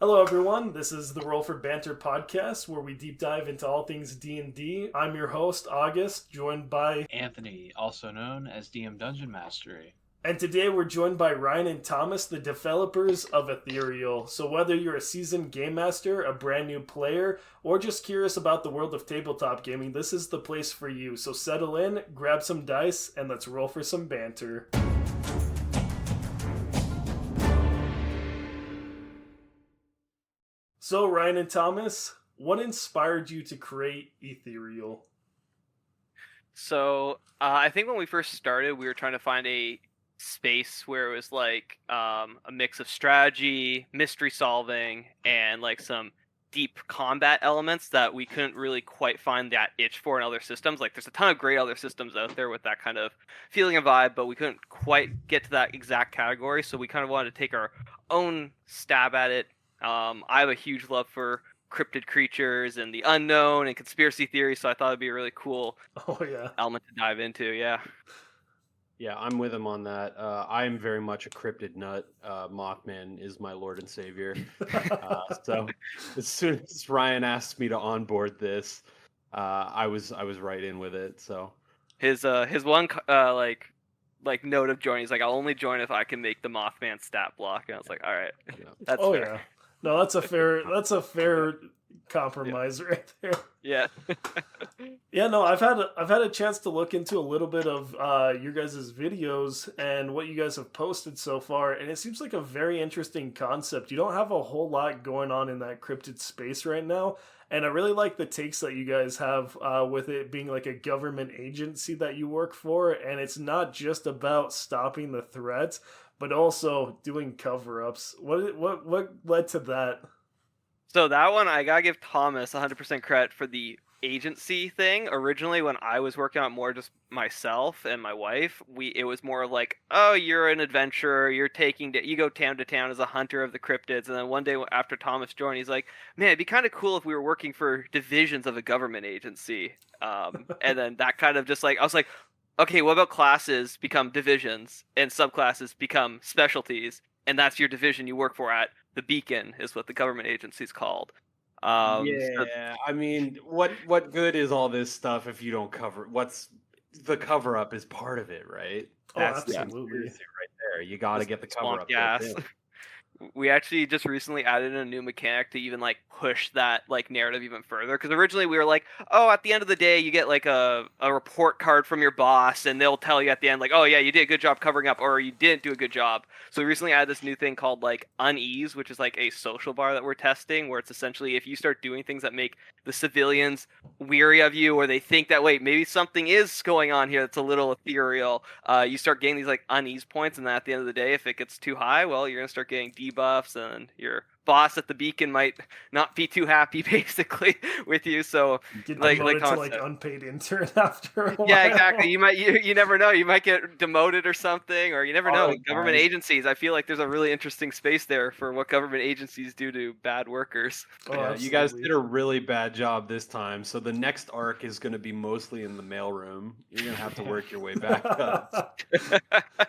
Hello, everyone. This is the Roll for Banter podcast, where we deep dive into all things D&D. I'm your host, August, joined by... Anthony, also known as DM Dungeon Mastery. And today we're joined by Ryan and Thomas, the developers of Ethereal. So whether you're a seasoned game master, a brand new player, or just curious about the world of tabletop gaming, this is the place for you. So settle in, grab some dice, and let's roll for some banter. So, Ryan and Thomas, what inspired you to create Ethereal? I think when we first started, we were trying to find a space where it was like a mix of strategy, mystery solving, and like some deep combat elements that we couldn't really quite find that itch for in other systems. Like there's a ton of great other systems out there with that kind of feeling and vibe, but we couldn't quite get to that exact category. So we kind of wanted to take our own stab at it. I have a huge love for cryptid creatures and the unknown and conspiracy theories, so I thought it'd be a really cool element to dive into. Yeah, I'm with him on that. I'm very much a cryptid nut. Mothman is my lord and savior. So as soon as Ryan asked me to onboard this, I was right in with it. So his one like note of joining is like, I'll only join if I can make the Mothman stat block, and I was like, all right, that's fair. Yeah. No, that's a fair compromise right there. Yeah. Yeah, no, I've had a chance to look into a little bit of your guys' videos and what you guys have posted so far, and it seems like a very interesting concept. You don't have a whole lot going on in that cryptid space right now, and I really like the takes that you guys have with it being like a government agency that you work for, and it's not just about stopping the threats, but also doing cover-ups. What led to that? So that one, I gotta give Thomas 100% credit for the agency thing. Originally, when I was working on it more just myself and my wife, it was more like, oh, you're an adventurer, you go town to town as a hunter of the cryptids. And then one day after Thomas joined, he's like, man, it'd be kind of cool if we were working for divisions of a government agency. And then that kind of just like, I was like, okay, what about classes become divisions and subclasses become specialties? And that's your division you work for at the Beacon, is what the government agency is called. I mean, what good is all this stuff if you don't cover? What's the cover up is part of it, right? That's absolutely right there. You got to get the cover up. Gas. We actually just recently added a new mechanic to even like push that like narrative even further, because originally we were like, oh, at the end of the day you get like a report card from your boss and they'll tell you at the end like, oh yeah, you did a good job covering up, or you didn't do a good job. So we recently added this new thing called like unease, which is like a social bar that we're testing, where it's essentially if you start doing things that make the civilians weary of you, or they think that, wait, maybe something is going on here that's a little ethereal, you start getting these like unease points, and then at the end of the day, if it gets too high, well, you're gonna start getting debuffs, and your boss at the Beacon might not be too happy basically with you. So you get demoted to like unpaid intern after a while. Yeah, exactly. You never know, you might get demoted or something, or you never know. Government agencies, I feel like there's a really interesting space there for what government agencies do to bad workers. You guys did a really bad job this time, so the next arc is going to be mostly in the mailroom. You're going to have to work your way back up.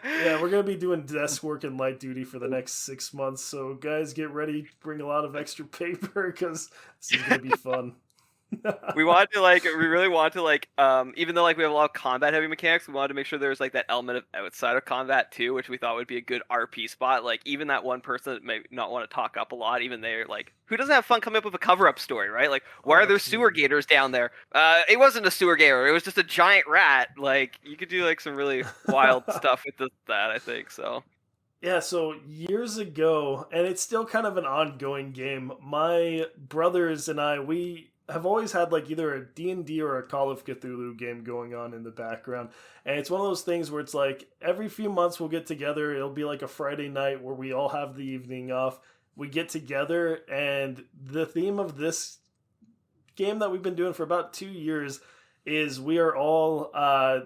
Yeah, we're going to be doing desk work and light duty for the next 6 months, so guys, get ready, bring a lot of extra paper, because this is going to be fun. We really want to even though like we have a lot of combat heavy mechanics, we wanted to make sure there's like that element of outside of combat too, which we thought would be a good RP spot. Like even that one person that may not want to talk up a lot, even they're like, who doesn't have fun coming up with a cover-up story, right? Like, why are there sewer gators down there? It wasn't a sewer gator, it was just a giant rat. Like, you could do like some really wild stuff with that, I think so. Yeah, so years ago, and it's still kind of an ongoing game, my brothers and I, we have always had like either a D&D or a Call of Cthulhu game going on in the background. And it's one of those things where it's like every few months we'll get together. It'll be like a Friday night where we all have the evening off. We get together, and the theme of this game that we've been doing for about 2 years is we are all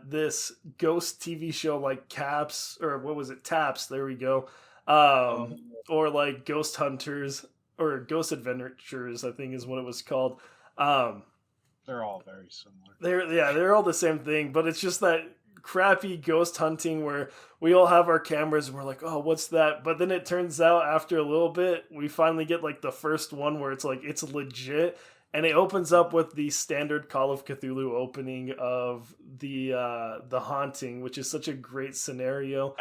this ghost TV show like Caps, or what was it? Taps, there we go. Or like Ghost Hunters, or Ghost Adventures, I think is what it was called. They're all very similar. They're all the same thing, but it's just that crappy ghost hunting where we all have our cameras and we're like, oh, what's that? But then it turns out after a little bit, we finally get like the first one where it's like it's legit, and it opens up with the standard Call of Cthulhu opening of the haunting, which is such a great scenario.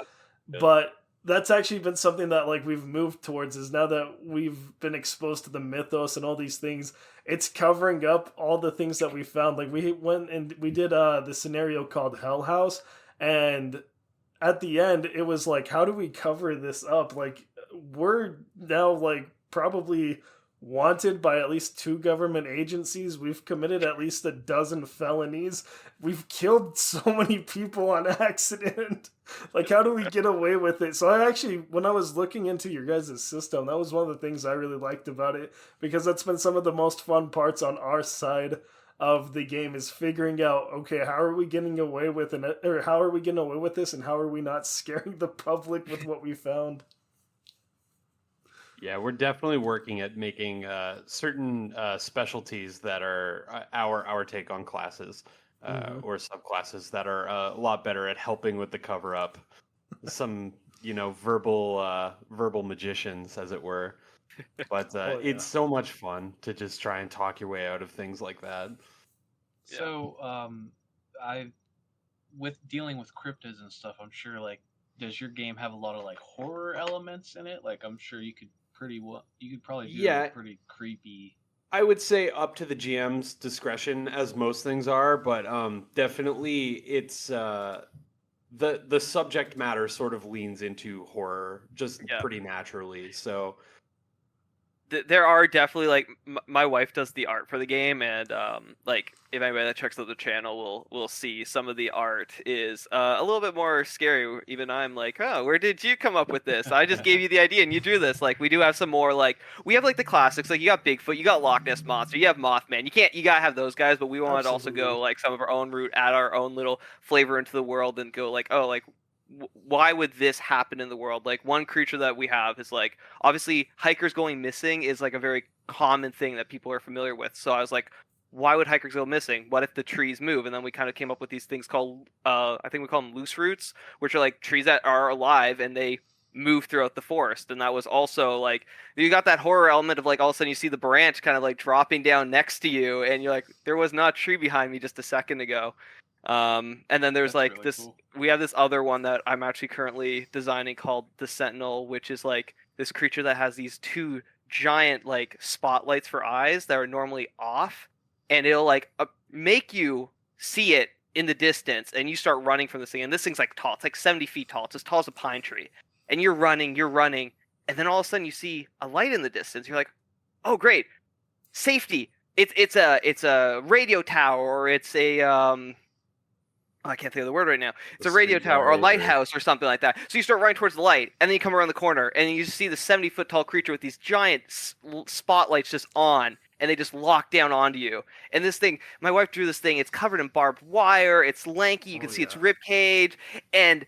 But that's actually been something that like we've moved towards, is now that we've been exposed to the mythos and all these things, it's covering up all the things that we found. Like we went and we did the scenario called Hell House, and at the end it was like, how do we cover this up? Like we're now like probably wanted by at least 2 government agencies. We've committed at least a dozen felonies. We've killed so many people on accident. Like, how do we get away with it? So I actually, when I was looking into your guys' system, that was one of the things I really liked about it, because that's been some of the most fun parts on our side of the game, is figuring out, okay, how are we getting away with it, or how are we getting away with this, and how are we not scaring the public with what we found? Yeah, we're definitely working at making certain specialties that are our take on classes or subclasses that are a lot better at helping with the cover up. Some, verbal magicians, as it were. But it's so much fun to just try and talk your way out of things like that. So, I with dealing with cryptids and stuff, I'm sure like, does your game have a lot of like horror elements in it? Like, I'm sure you could probably do a pretty creepy. I would say up to the GM's discretion, as most things are, but definitely it's the subject matter sort of leans into horror just pretty naturally. So there are definitely like my wife does the art for the game, and like if anybody that checks out the channel will see some of the art is a little bit more scary. Even I'm like, oh, where did you come up with this? I just gave you the idea and you drew this. Like we do have some more, like we have like the classics, like you got Bigfoot, you got Loch Ness Monster, you have Mothman. You gotta have those guys, but we wanted to also go like some of our own route, add our own little flavor into the world, and go like, oh, like why would this happen in the world? Like one creature that we have is like, obviously hikers going missing is like a very common thing that people are familiar with. So I was like, why would hikers go missing? What if the trees move? And then we kind of came up with these things called I think we call them loose roots, which are like trees that are alive and they move throughout the forest. And that was also like, you got that horror element of like all of a sudden you see the branch kind of like dropping down next to you and you're like, there was not a tree behind me just a second ago. And then there's like really this cool. We have this other one that I'm actually currently designing called the Sentinel, which is like this creature that has these 2 giant like spotlights for eyes that are normally off, and it'll like make you see it in the distance, and you start running from this thing, and this thing's like tall, it's like 70 feet tall, it's as tall as a pine tree, and you're running, and then all of a sudden you see a light in the distance, you're like, oh great, safety, it's a radio tower, or it's a I can't think of the word right now. It's a radio tower or a lighthouse or something like that. So you start running towards the light, and then you come around the corner, and you see the 70-foot tall creature with these giant spotlights just on, and they just lock down onto you. And this thing, my wife drew this thing. It's covered in barbed wire. It's lanky. You can see its rib cage, and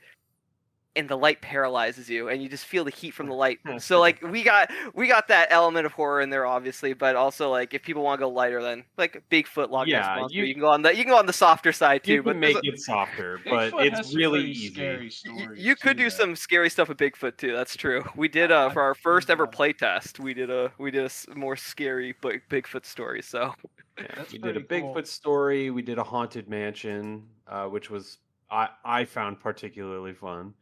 the light paralyzes you, and you just feel the heat from the light. So like we got that element of horror in there, obviously, but also like if people want to go lighter, then like Bigfoot, Loch Ness Monster, you can go on the softer side too. You can make it softer, but it's really easy. You could do some scary stuff with Bigfoot too. That's true. We did for our first ever playtest. We did a more scary Bigfoot story. So we did a Bigfoot story. We did a haunted mansion, which was I found particularly fun.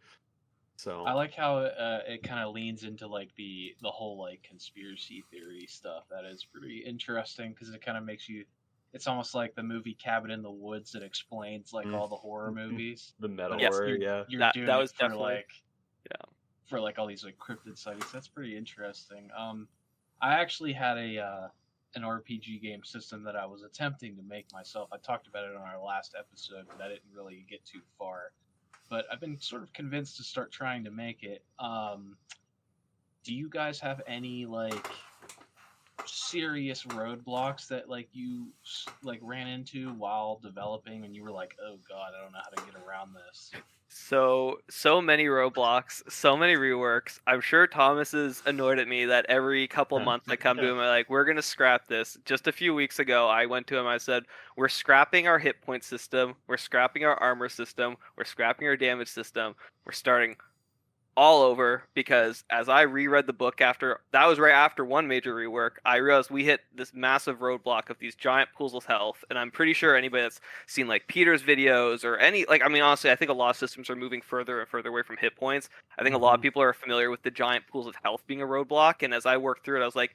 So I like how it kind of leans into like the whole like conspiracy theory stuff. That is pretty interesting because it kind of makes you. It's almost like the movie Cabin in the Woods that explains like all the horror movies. The meta horror, You're doing that was it for like for like all these like cryptid sightings. That's pretty interesting. I actually had an RPG game system that I was attempting to make myself. I talked about it on our last episode, but I didn't really get too far. But I've been sort of convinced to start trying to make it. Do you guys have any like serious roadblocks that like you like ran into while developing, and you were like, "Oh God, I don't know how to get around this"? So many roadblocks, so many reworks. I'm sure Thomas is annoyed at me that every couple of months I come to him, I'm like, we're gonna scrap this. Just a few weeks ago, I went to him, I said, we're scrapping our hit point system, we're scrapping our armor system, we're scrapping our damage system, we're starting all over, because as I reread the book after that was right after one major rework, I realized we hit this massive roadblock of these giant pools of health. And I'm pretty sure anybody that's seen like Peter's videos or any, like, I mean, honestly, I think a lot of systems are moving further and further away from hit points. I think a lot of people are familiar with the giant pools of health being a roadblock. And as I worked through it, I was like,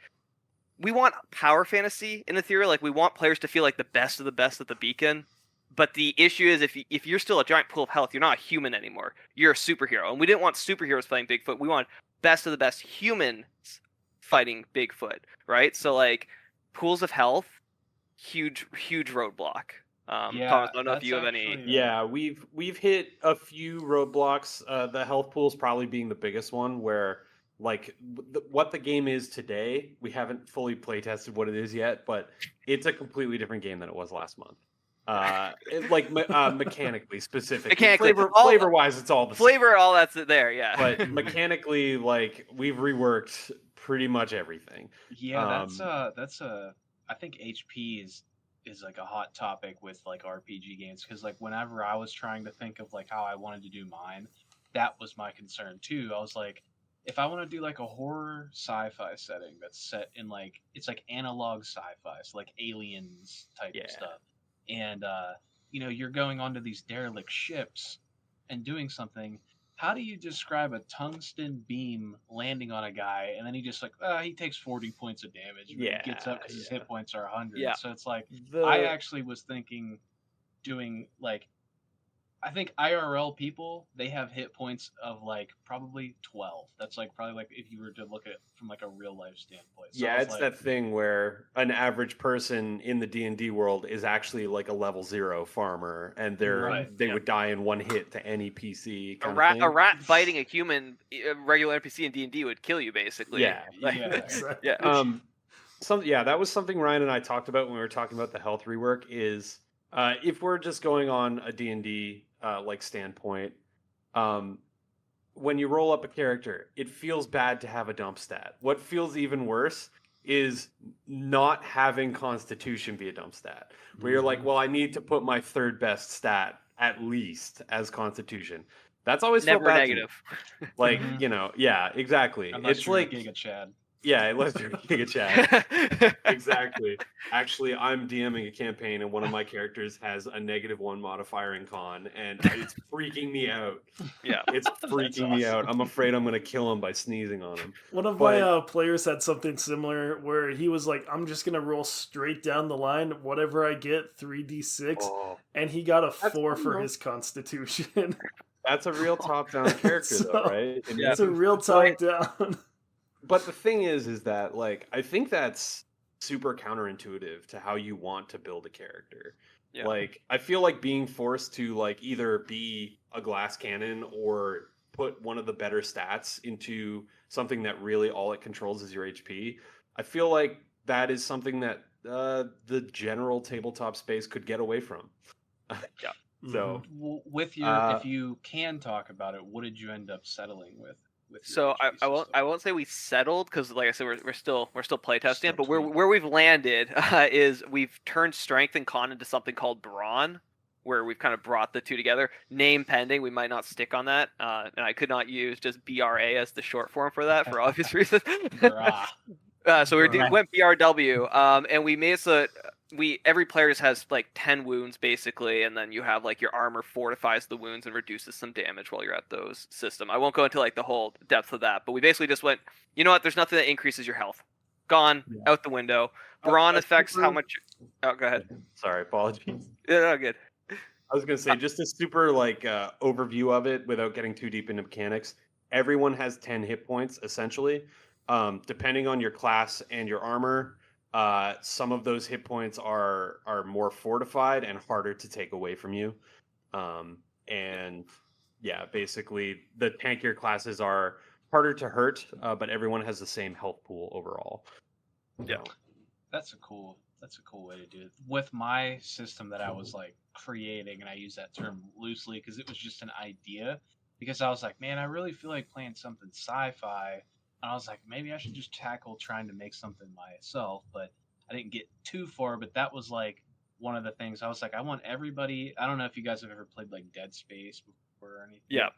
we want power fantasy in Ethereal. Like, we want players to feel like the best of the best at the beacon. But the issue is, if you're still a giant pool of health, you're not a human anymore. You're a superhero. And we didn't want superheroes fighting Bigfoot. We want best of the best humans fighting Bigfoot, right? So, like, pools of health, huge roadblock. Thomas, I don't know if you have any. Yeah, we've hit a few roadblocks. The health pool's probably being the biggest one, where like what the game is today, we haven't fully play tested what it is yet, but it's a completely different game than it was last month. Mechanically, specifically, flavor wise, it's all the flavor, same. all that's there, yeah. But mechanically, like, we've reworked pretty much everything. Yeah, that's I think HP is like a hot topic with like RPG games, because like whenever I was trying to think of like how I wanted to do mine, that was my concern too. I was like, if I want to do like a horror sci-fi setting that's set in like, it's like analog sci-fi, so like aliens type of stuff, and you're going onto these derelict ships and doing something. How do you describe a tungsten beam landing on a guy, and then he just like, he takes 40 points of damage when he gets up because his hit points are 100? Yeah. So it's like, I actually was thinking doing like, I think IRL people, they have hit points of like probably 12. That's like probably like if you were to look at it from like a real life standpoint. So it's like, that thing where an average person in the D&D world is actually like a level 0 farmer, and they would die in one hit to any PC. A rat fighting a human, a regular NPC in D&D would kill you basically. Yeah. That was something Ryan and I talked about when we were talking about the health rework. Is if we're just going on a D&D like standpoint, when you roll up a character, it feels bad to have a dump stat. What feels even worse is not having Constitution be a dump stat, where you're like, well, I need to put my third best stat at least as Constitution. That's always never negative. Like, exactly. Unless it's you're like Giga Chad. Yeah, unless you're Giga Chad. Exactly. Actually, I'm DMing a campaign, and one of my characters has a -1 modifier in con, and it's freaking me out. Yeah, it's freaking me out. I'm afraid I'm going to kill him by sneezing on him. One of my players had something similar where he was like, I'm just going to roll straight down the line, whatever I get, 3d6, and he got a 4 for his Constitution. That's a real top-down character, though, right? It's a real top-down. But the thing is that, like, I think that's super counterintuitive to how you want to build a character. Yeah. Like, I feel like being forced to, like, either be a glass cannon or put one of the better stats into something that really all it controls is your HP. I feel like that is something that the general tabletop space could get away from. Yeah. So, with your, if you can talk about it, what did you end up settling with? So I won't say we settled, because like I said, we're still playtesting it. But where we've landed is we've turned strength and con into something called brawn, where we've kind of brought the two together. Name pending, we might not stick on that, and I could not use just BRA as the short form for that for obvious reasons. So we went BRW, and we made it so every player has like 10 wounds basically, and then you have like your armor fortifies the wounds and reduces some damage while you're at those system. I won't go into like the whole depth of that, but we basically just went, you know what, there's nothing that increases your health. Gone, out the window. Brawn affects how much. Oh, go ahead. Sorry, apologies. Yeah, no, good. I was gonna say, just a super like overview of it without getting too deep into mechanics. Everyone has 10 hit points essentially. Depending on your class and your armor, some of those hit points are more fortified and harder to take away from you. And yeah, basically the tankier classes are harder to hurt, but everyone has the same health pool overall. Yeah, that's a cool That's a cool way to do it. With my system that I was like creating, and I use that term loosely because it was just an idea. Because I was like, man, I really feel like playing something sci-fi, and I was like, maybe I should just tackle trying to make something myself. But I didn't get too far. But that was like one of the things I was like, I want everybody. I don't know if you guys have ever played like Dead Space before or anything. Yeah.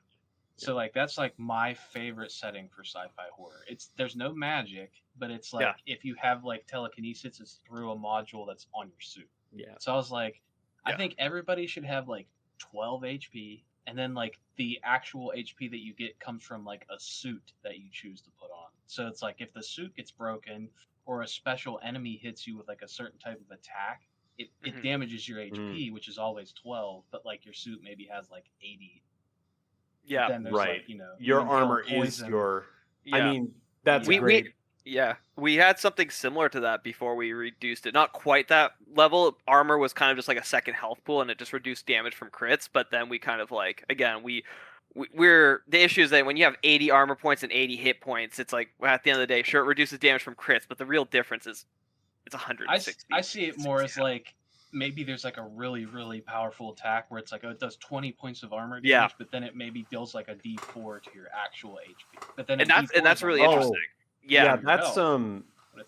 So like that's like my favorite setting for sci-fi horror. It's there's no magic, but it's like if you have like telekinesis, it's through a module that's on your suit. Yeah. So I was like, I think everybody should have like 12 HP, and then like the actual HP that you get comes from like a suit that you choose to put on. So it's like if the suit gets broken or a special enemy hits you with like a certain type of attack, it damages your HP, which is always 12, but like your suit maybe has like 80. Yeah, then there's right. like, you know, Your you inhale armor is poison. your. Yeah. I mean, that's we great. we had something similar to that before we reduced it. Not quite that level. Armor was kind of just like a second health pool, and it just reduced damage from crits. But then we kind of like again we're the issue is that when you have 80 armor points and 80 hit points, it's like at the end of the day, sure, it reduces damage from crits, but the real difference is it's 160. I see it more as like maybe there's like a really really powerful attack where it's like, oh, it does 20 points of armor damage, but then it maybe deals like a D4 to your actual HP. But then that's really interesting. Yeah, that's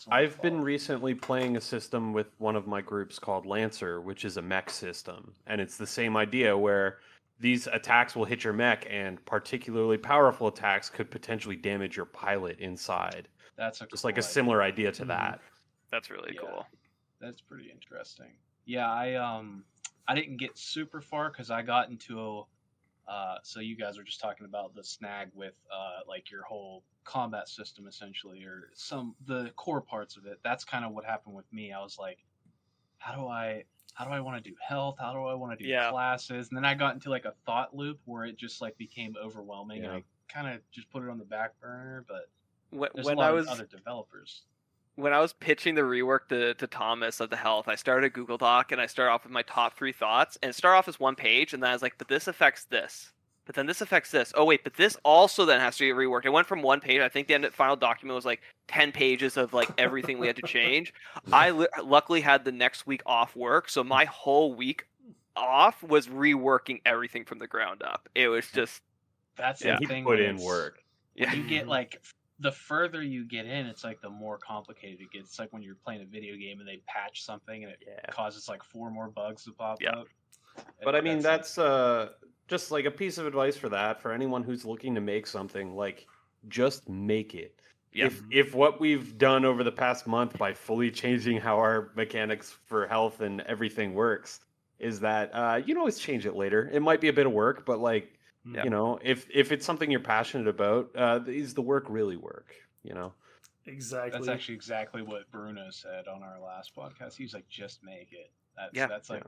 I've been 12. recently playing a system with one of my groups called Lancer, which is a mech system, and it's the same idea where these attacks will hit your mech, and particularly powerful attacks could potentially damage your pilot inside. That's just like a similar idea to Mhm. that. That's really cool. That's pretty interesting. Yeah, I didn't get super far because I got into so you guys were just talking about the snag with like your whole combat system essentially, or the core parts of it. That's kind of what happened with me. I was like, how do I want to do health? How do I want to do classes? And then I got into like a thought loop where it just like became overwhelming, and I kind of just put it on the back burner. But there's a lot of other developers. When I was pitching the rework to Thomas of the health, I started a Google Doc and I started off with my top 3 thoughts, and it started off as one page, and then I was like, but this affects this. But then this affects this. Oh wait, but this also then has to get reworked. It went from one page. I think the final document was like 10 pages of like everything we had to change. I luckily had the next week off work, so my whole week off was reworking everything from the ground up. It was just that's the thing. Put in work. When you get like the further you get in, it's like the more complicated it gets. It's like when you're playing a video game and they patch something and it causes like 4 more bugs to pop up. But I mean, that's just like a piece of advice for that, for anyone who's looking to make something, like just make it. If what we've done over the past month by fully changing how our mechanics for health and everything works is that you can always change it later. It might be a bit of work, but like, you know, if it's something you're passionate about, is the work really work, you know? Exactly. That's actually exactly what Bruno said on our last podcast. He was like, just make it. That's like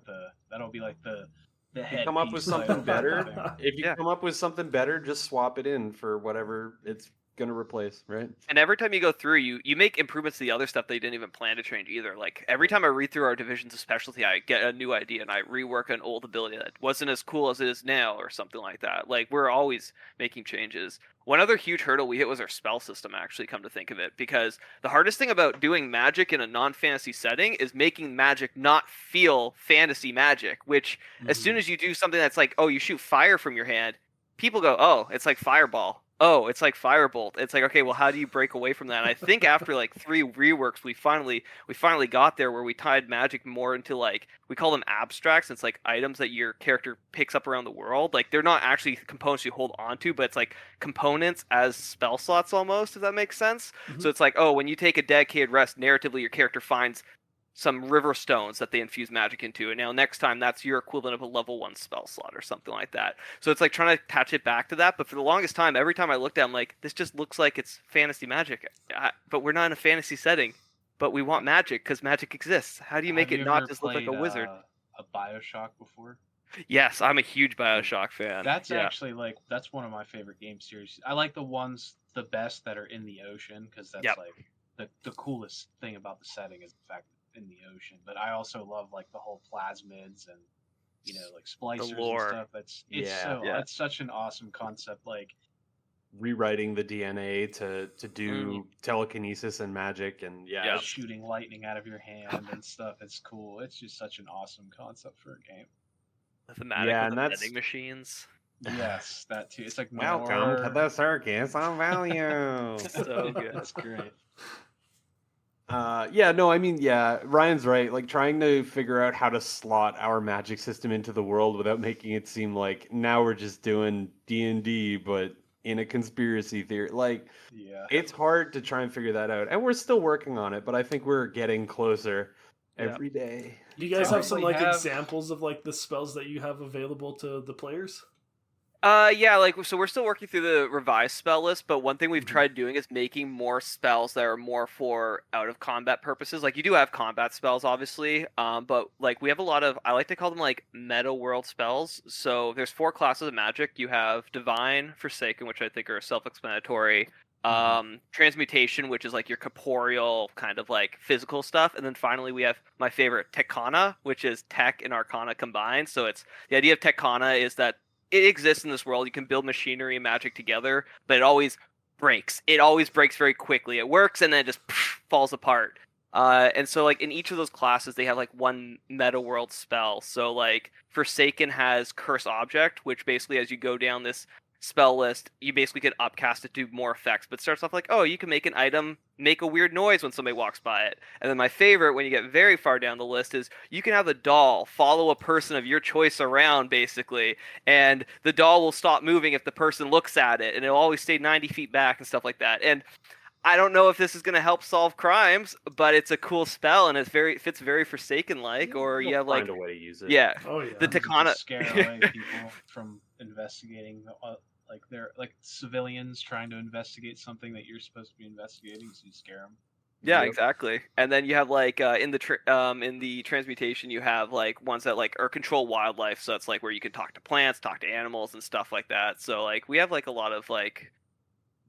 that'll be like the if you come up with something better, if you come up with something better, just swap it in for whatever it's gonna replace, right? And every time you go through, you make improvements to the other stuff that you didn't even plan to change either. Like every time I read through our divisions of specialty, I get a new idea and I rework an old ability that wasn't as cool as it is now, or something like that. Like we're always making changes. One other huge hurdle we hit was our spell system, actually, come to think of it, because the hardest thing about doing magic in a non-fantasy setting is making magic not feel fantasy magic, which as soon as you do something that's like, oh, you shoot fire from your hand, people go, oh, it's like fireball. Oh, it's like firebolt. It's like, okay, well, how do you break away from that? And I think after like 3 reworks, we finally got there where we tied magic more into like, we call them abstracts. It's like items that your character picks up around the world. Like they're not actually components you hold onto, but it's like components as spell slots almost, if that makes sense. So it's like, oh, when you take a dedicated rest, narratively, your character finds some river stones that they infuse magic into, and now next time that's your equivalent of a level 1 spell slot or something like that. So it's like trying to attach it back to that, but for the longest time, every time I looked at it, I'm like, this just looks like it's fantasy magic, but we're not in a fantasy setting, but we want magic because magic exists. How do you make it not just look like a wizard? A BioShock before? Yes, I'm a huge BioShock fan. That's actually like, that's one of my favorite game series. I like the ones the best that are in the ocean, because that's like the coolest thing about the setting is the fact in the ocean. But I also love like the whole plasmids and, you know, like splicers and stuff. It's such an awesome concept. Like rewriting the DNA to do telekinesis and magic, and shooting lightning out of your hand and stuff. It's cool. It's just such an awesome concept for a game. The thematic of the vending machines. Yes, that too. It's like welcome to the circus of value. So good. That's great. Ryan's right. Like trying to figure out how to slot our magic system into the world without making it seem like now we're just doing D&D, but in a conspiracy theory. Like, it's hard to try and figure that out, and we're still working on it. But I think we're getting closer every day. Do you guys have some examples of like the spells that you have available to the players? So we're still working through the revised spell list, but one thing we've tried doing is making more spells that are more for out of combat purposes. Like you do have combat spells, obviously, but like we have a lot of, I like to call them like meta world spells. So there's 4 classes of magic. You have Divine, Forsaken, which I think are self-explanatory. Transmutation, which is like your corporeal kind of like physical stuff, and then finally we have my favorite, Tekana, which is tech and arcana combined. So it's the idea of Tekana is that it exists in this world. You can build machinery and magic together, but it always breaks. It always breaks very quickly. It works and then it just falls apart. And so like in each of those classes, they have like one meta world spell. So like Forsaken has Curse Object, which basically as you go down this spell list, you basically can upcast it to do more effects. But it starts off like, oh, you can make an item make a weird noise when somebody walks by it. And then my favorite, when you get very far down the list, is you can have a doll follow a person of your choice around, basically, and the doll will stop moving if the person looks at it, and it'll always stay 90 feet back and stuff like that. And I don't know if this is going to help solve crimes, but it's a cool spell, and it fits very Forsaken-like. Or you have like find a way to use it. The Tekana scare away people from investigating. Like they're like civilians trying to investigate something that you're supposed to be investigating, so you scare them. Yeah, exactly. And then you have like in the transmutation, you have like ones that like are control wildlife. So it's like where you can talk to plants, talk to animals, and stuff like that. So like we have like a lot of like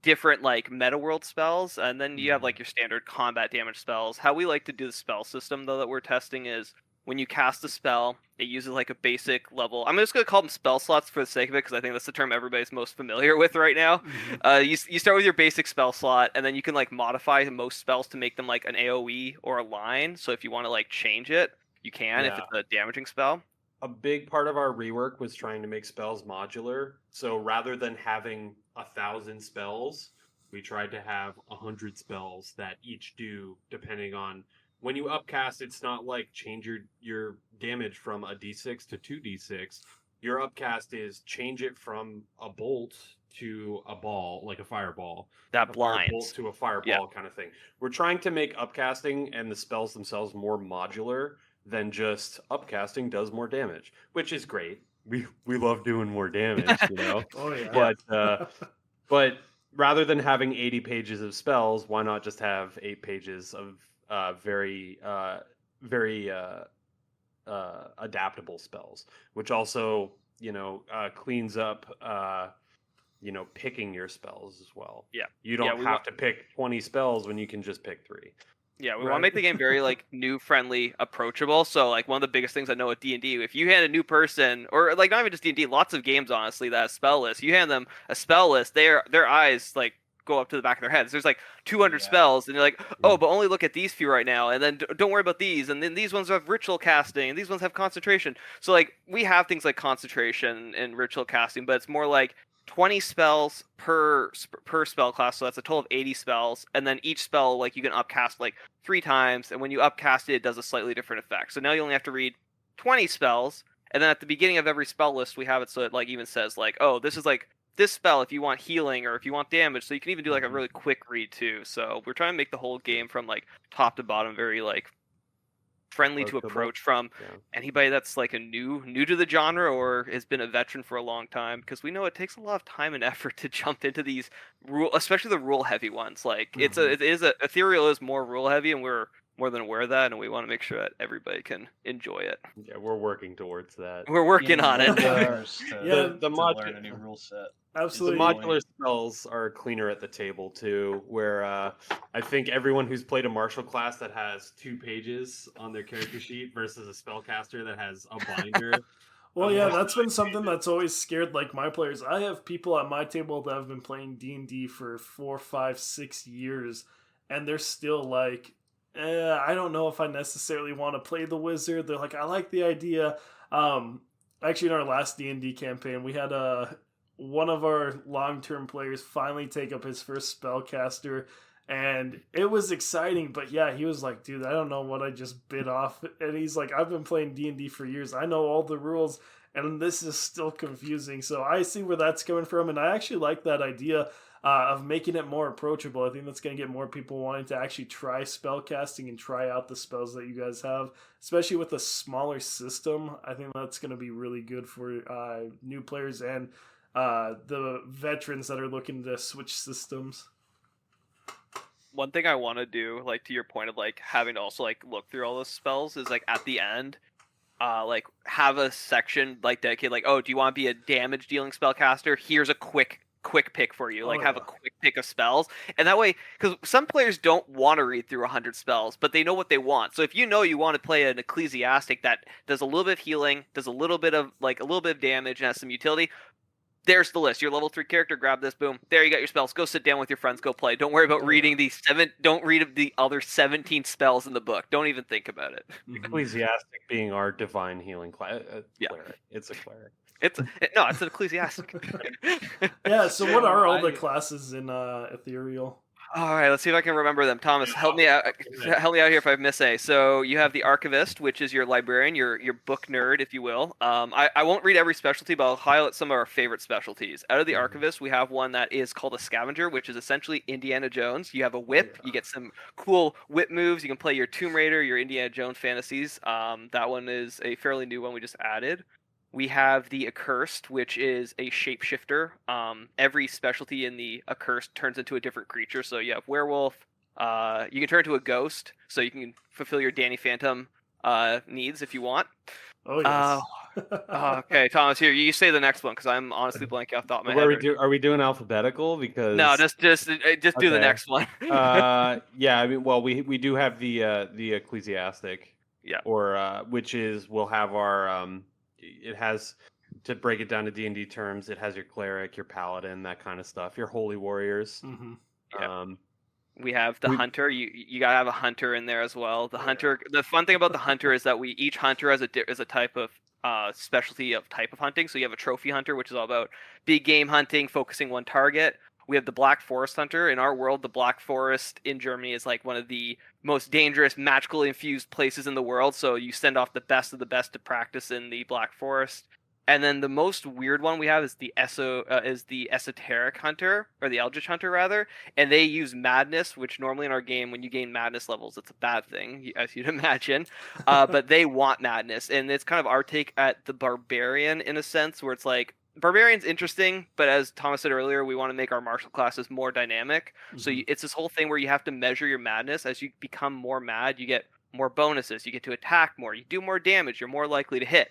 different like meta world spells, and then you have like your standard combat damage spells. How we like to do the spell system though that we're testing is when you cast a spell, it uses like a basic level. I'm just going to call them spell slots for the sake of it, because I think that's the term everybody's most familiar with right now. You start with your basic spell slot, and then you can like modify most spells to make them like an AoE or a line. So if you want to like change it, you can if it's a damaging spell. A big part of our rework was trying to make spells modular. So rather than having 1,000 spells, we tried to have 100 spells that each do depending on. When you upcast, it's not like change your damage from a d6 to 2d6. Your upcast is change it from a bolt to a ball, like a fireball. That blinds. Bolt to a fireball kind of thing. We're trying to make upcasting and the spells themselves more modular than just upcasting does more damage, which is great. We love doing more damage, you know? Oh, yeah. But rather than having 80 pages of spells, why not just have 8 pages of very adaptable spells, which also cleans up picking your spells as well. You don't have to pick 20 spells when you can just pick 3. We want to make the game very like new friendly, approachable. So like one of the biggest things I know with D&D, if you hand a new person, or like not even just D&D, lots of games honestly that have spell list, you hand them a spell list, their eyes like go up to the back of their heads. There's like 200 spells, and you're like, oh, but only look at these few right now, and then don't worry about these, and then these ones have ritual casting, and these ones have concentration. So like we have things like concentration and ritual casting, but it's more like 20 spells per spell class, so that's a total of 80 spells, and then each spell like you can upcast like 3 times, and when you upcast it, it does a slightly different effect. So now you only have to read 20 spells, and then at the beginning of every spell list we have it so it like even says like, oh, this is like this spell if you want healing or if you want damage, so you can even do like a really quick read too. So we're trying to make the whole game from like top to bottom very like friendly to approach from anybody that's like a new to the genre or has been a veteran for a long time, because we know it takes a lot of time and effort to jump into these especially the rule heavy ones. Like Ethereal is more rule heavy, and we're more than aware of that, and we want to make sure that everybody can enjoy it. Yeah, we're working towards that. We're working on it. The learn a new rule set. Absolutely. The modular spells are cleaner at the table too, where I think everyone who's played a martial class that has 2 pages on their character sheet versus a spellcaster that has a binder. Well, yeah, that's been something that's always scared like my players. I have people at my table that have been playing D&D for 4, 5, 6 years, and they're still like, I don't know if I necessarily want to play the wizard. They're like, I like the idea. Um, Actually, in our last D&D campaign, we had one of our long-term players finally take up his first spellcaster, and it was exciting. But yeah, he was like, dude, I don't know what I just bit off. And he's like, I've been playing D&D for years. I know all the rules, and this is still confusing. So I see where that's coming from, and I actually like that idea of making it more approachable. I think that's going to get more people wanting to actually try spell casting and try out the spells that you guys have, especially with a smaller system. I think that's going to be really good for new players and the veterans that are looking to switch systems. One thing I want to do, like to your point of like having to also like look through all those spells, is like at the end, like have a section like dedicated, like, oh, do you want to be a damage dealing spellcaster? Here's a quick pick for you. Like, have a quick pick of spells, and that way, because some players don't want to read through 100 spells, but they know what they want. So if you know you want to play an ecclesiastic that does a little bit of healing, does a little bit of damage, and has some utility, there's the list. Your level 3 character, grab this, boom. There you got your spells. Go sit down with your friends, go play. Don't worry about reading don't read the other 17 spells in the book. Don't even think about it. Ecclesiastic being our divine healing cleric. It's a cleric. It's an ecclesiastic. Yeah, so what are all the classes in Ethereal? All right, let's see if I can remember them. Thomas, help me out. Help me out here if I miss a. So you have the archivist, which is your librarian, your book nerd, if you will. I won't read every specialty, but I'll highlight some of our favorite specialties. Out of the archivist, we have one that is called a scavenger, which is essentially Indiana Jones. You have a whip. You get some cool whip moves. You can play your Tomb Raider, your Indiana Jones fantasies. That one is a fairly new one we just added. We have the Accursed, which is a shapeshifter. Every specialty in the Accursed turns into a different creature. So you have werewolf. You can turn into a ghost, so you can fulfill your Danny Phantom needs if you want. Oh yes. Okay, Thomas, here you say the next one because I'm honestly blanking off the top of my head. Are we doing alphabetical? Because no, just do the next one. Yeah, I mean, well, we do have the ecclesiastic. Yeah. Or which is we'll have our it has, to break it down to D&D terms, it has your cleric, your paladin, that kind of stuff, your holy warriors. Mm-hmm. Yeah. We have the hunter. You gotta have a hunter in there as well. The hunter. The fun thing about the hunter is that each hunter has a type of specialty of type of hunting. So you have a trophy hunter, which is all about big game hunting, focusing one target. We have the Black Forest Hunter. In our world, the Black Forest in Germany is like one of the most dangerous, magically infused places in the world. So you send off the best of the best to practice in the Black Forest. And then the most weird one we have is the Esoteric Hunter, or the Eldritch Hunter rather. And they use madness, which normally in our game, when you gain madness levels, it's a bad thing, as you'd imagine. But they want madness, and it's kind of our take at the Barbarian in a sense, where it's like, Barbarian's interesting, but as Thomas said earlier, we want to make our martial classes more dynamic. Mm-hmm. So it's this whole thing where you have to measure your madness. As you become more mad, you get more bonuses. You get to attack more. You do more damage. You're more likely to hit.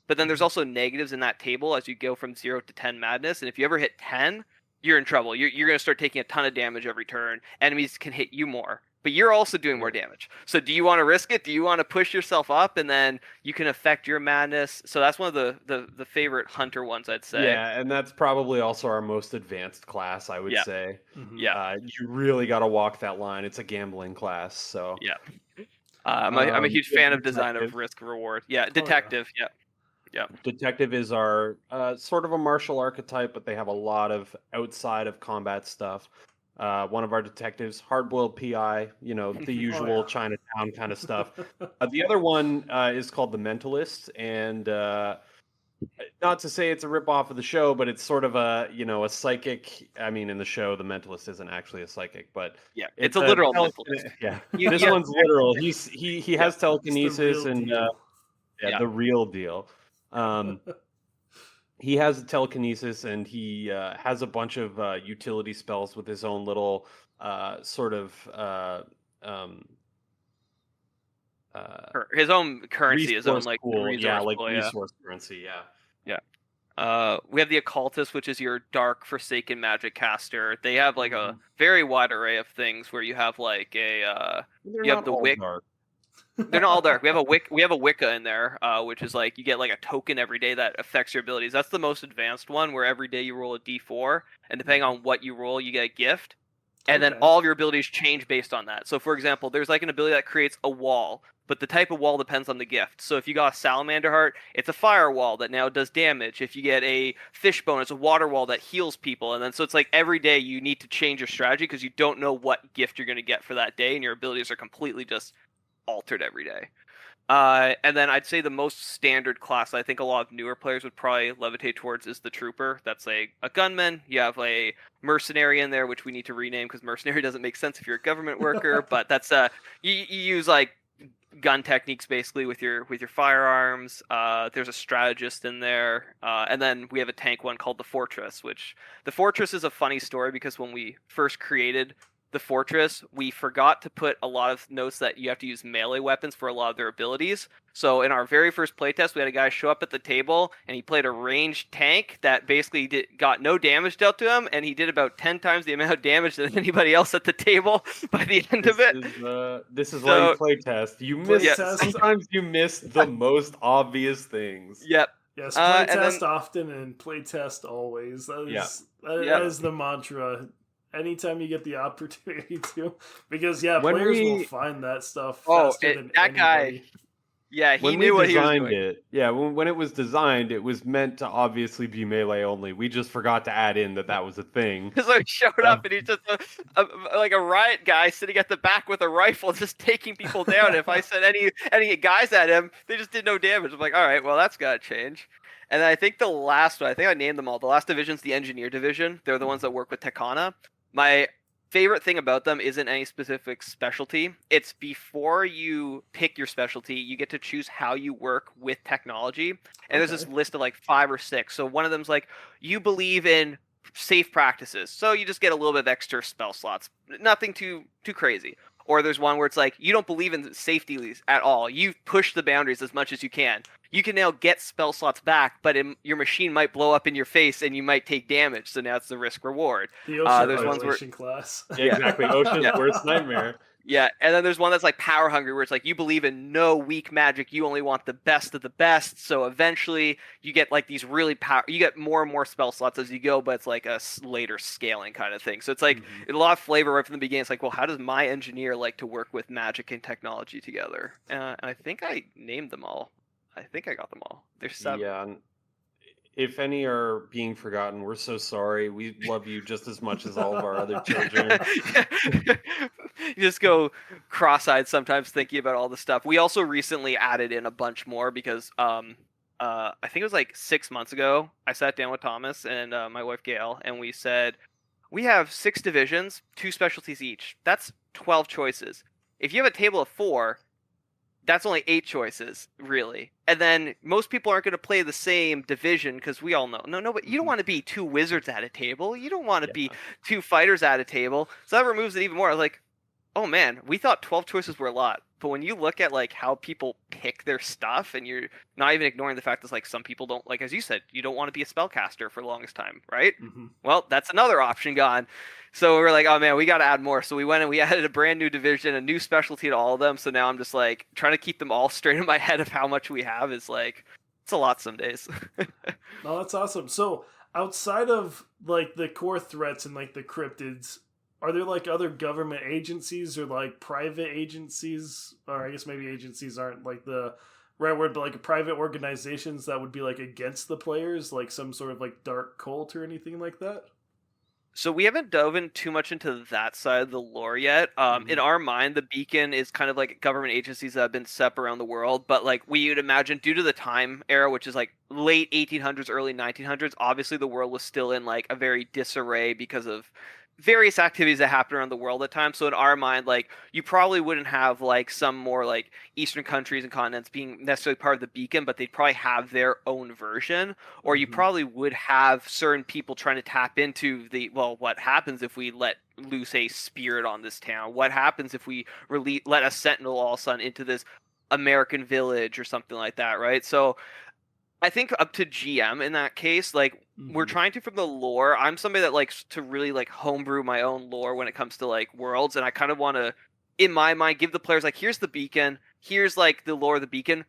But then there's also negatives in that table as you go from 0 to 10 madness. And if you ever hit 10, you're in trouble. You're going to start taking a ton of damage every turn. Enemies can hit you more, but you're also doing more damage. So do you want to risk it? Do you want to push yourself up, and then you can affect your madness? So that's one of the favorite hunter ones, I'd say. Yeah, and that's probably also our most advanced class, I would say. Mm-hmm. Yeah. You really got to walk that line. It's a gambling class, so. Yeah. I'm a huge fan of design of risk reward. Yeah, detective. Yeah. Yeah. Detective is our sort of a martial archetype, but they have a lot of outside of combat stuff. One of our detectives, hard-boiled PI, the usual Chinatown kind of stuff. The other one is called the Mentalist, and not to say it's a ripoff of the show, but it's sort of a psychic. I mean, in the show, the Mentalist isn't actually a psychic, but yeah, it's a literal mentalist. Yeah, this one's literal. He has telekinesis and the real deal. He has telekinesis, and he has a bunch of utility spells with his own little sort of his own currency, his own like resource currency. Yeah. We have the occultist, which is your dark, forsaken magic caster. They have like a very wide array of things where you have like you have the wick. Dark. They're not all dark. We have a Wicca in there, which is like you get like a token every day that affects your abilities. That's the most advanced one, where every day you roll a d4, and depending on what you roll, you get a gift. And then all of your abilities change based on that. So, for example, there's like an ability that creates a wall, but the type of wall depends on the gift. So if you got a salamander heart, it's a fire wall that now does damage. If you get a fishbone, it's a water wall that heals people. And then so it's like every day you need to change your strategy because you don't know what gift you're going to get for that day, and your abilities are completely just altered every day. And then I'd say the most standard class I think a lot of newer players would probably levitate towards is the trooper. That's a gunman. You have a mercenary in there, which we need to rename because mercenary doesn't make sense if you're a government worker. But that's you use like gun techniques basically with your firearms. There's a strategist in there, and then we have a tank one called the fortress. Which the fortress is a funny story because when we first created the fortress, we forgot to put a lot of notes that you have to use melee weapons for a lot of their abilities. So in our very first playtest, we had a guy show up at the table and he played a ranged tank that basically got no damage dealt to him, and he did about 10 times the amount of damage than anybody else at the table by the end of it. This is why you playtest. You miss sometimes you miss the most obvious things. Yep. Yes, playtest often and playtest always. That is the mantra. Anytime you get the opportunity to, because players will find that stuff faster than that anybody. Guy. Yeah, he knew what he was doing. When it was designed, it was meant to obviously be melee only. We just forgot to add in that was a thing. So he showed up and he's just like a riot guy sitting at the back with a rifle, just taking people down. If I said any guys at him, they just did no damage. I'm like, all right, well that's got to change. And then I think the last one, I think I named them all. The last division's the engineer division. They're the ones that work with Tekana. My favorite thing about them isn't any specific specialty. It's before you pick your specialty, you get to choose how you work with technology. And there's this list of like 5 or 6. So one of them's like, you believe in safe practices. So you just get a little bit of extra spell slots. Nothing too crazy. Or there's one where it's like, you don't believe in safety at all. You push the boundaries as much as you can. You can now get spell slots back, but your machine might blow up in your face and you might take damage. So now it's the risk reward. The OSHA class. Yeah, exactly. OSHA's worst nightmare. Yeah, and then there's one that's like power hungry, where it's like you believe in no weak magic, you only want the best of the best. So eventually you get like these really you get more and more spell slots as you go, but it's like a later scaling kind of thing. So it's like a lot of flavor right from the beginning. It's like, well, how does my engineer like to work with magic and technology together? And I think I named them all. I think I got them all. There's 7. Yeah. If any are being forgotten, we're so sorry. We love you just as much as all of our other children. You just go cross-eyed sometimes thinking about all the stuff. We also recently added in a bunch more because I think it was like 6 months ago, I sat down with Thomas and my wife Gail, and we said, we have 6 divisions, 2 specialties each. That's 12 choices. If you have a table of 4, that's only 8 choices, really. And then most people aren't going to play the same division because we all know. No, but you don't want to be 2 wizards at a table. You don't want to be 2 fighters at a table. So that removes it even more. I was like, oh man, we thought 12 choices were a lot. But when you look at like how people pick their stuff, and you're not even ignoring the fact that like some people don't, like as you said, you don't want to be a spellcaster for the longest time, right? Mm-hmm. Well, that's another option gone. So we were like, oh man, we got to add more. So we went and we added a brand new division, a new specialty to all of them. So now I'm just like trying to keep them all straight in my head of how much we have. Is like, it's a lot some days. No, that's awesome. So outside of like the core threats and like the cryptids, are there like other government agencies or like private agencies, or I guess maybe agencies aren't like the right word, but like private organizations that would be like against the players, like some sort of like dark cult or anything like that? So we haven't dove in too much into that side of the lore yet. In our mind, the Beacon is kind of like government agencies that have been set up around the world. But like we would imagine, due to the time era, which is like late 1800s, early 1900s, obviously the world was still in like a very disarray because of various activities that happen around the world at times. So in our mind, like you probably wouldn't have like some more like Eastern countries and continents being necessarily part of the Beacon, but they'd probably have their own version. Or you probably would have certain people trying to tap into what happens if we let loose a spirit on this town? What happens if we let a sentinel all of a sudden into this American village or something like that, right? So I think up to GM in that case, like we're trying to, from the lore, I'm somebody that likes to really like homebrew my own lore when it comes to like worlds, and I kind of want to, in my mind, give the players like, here's the Beacon, here's like the lore of the beacon.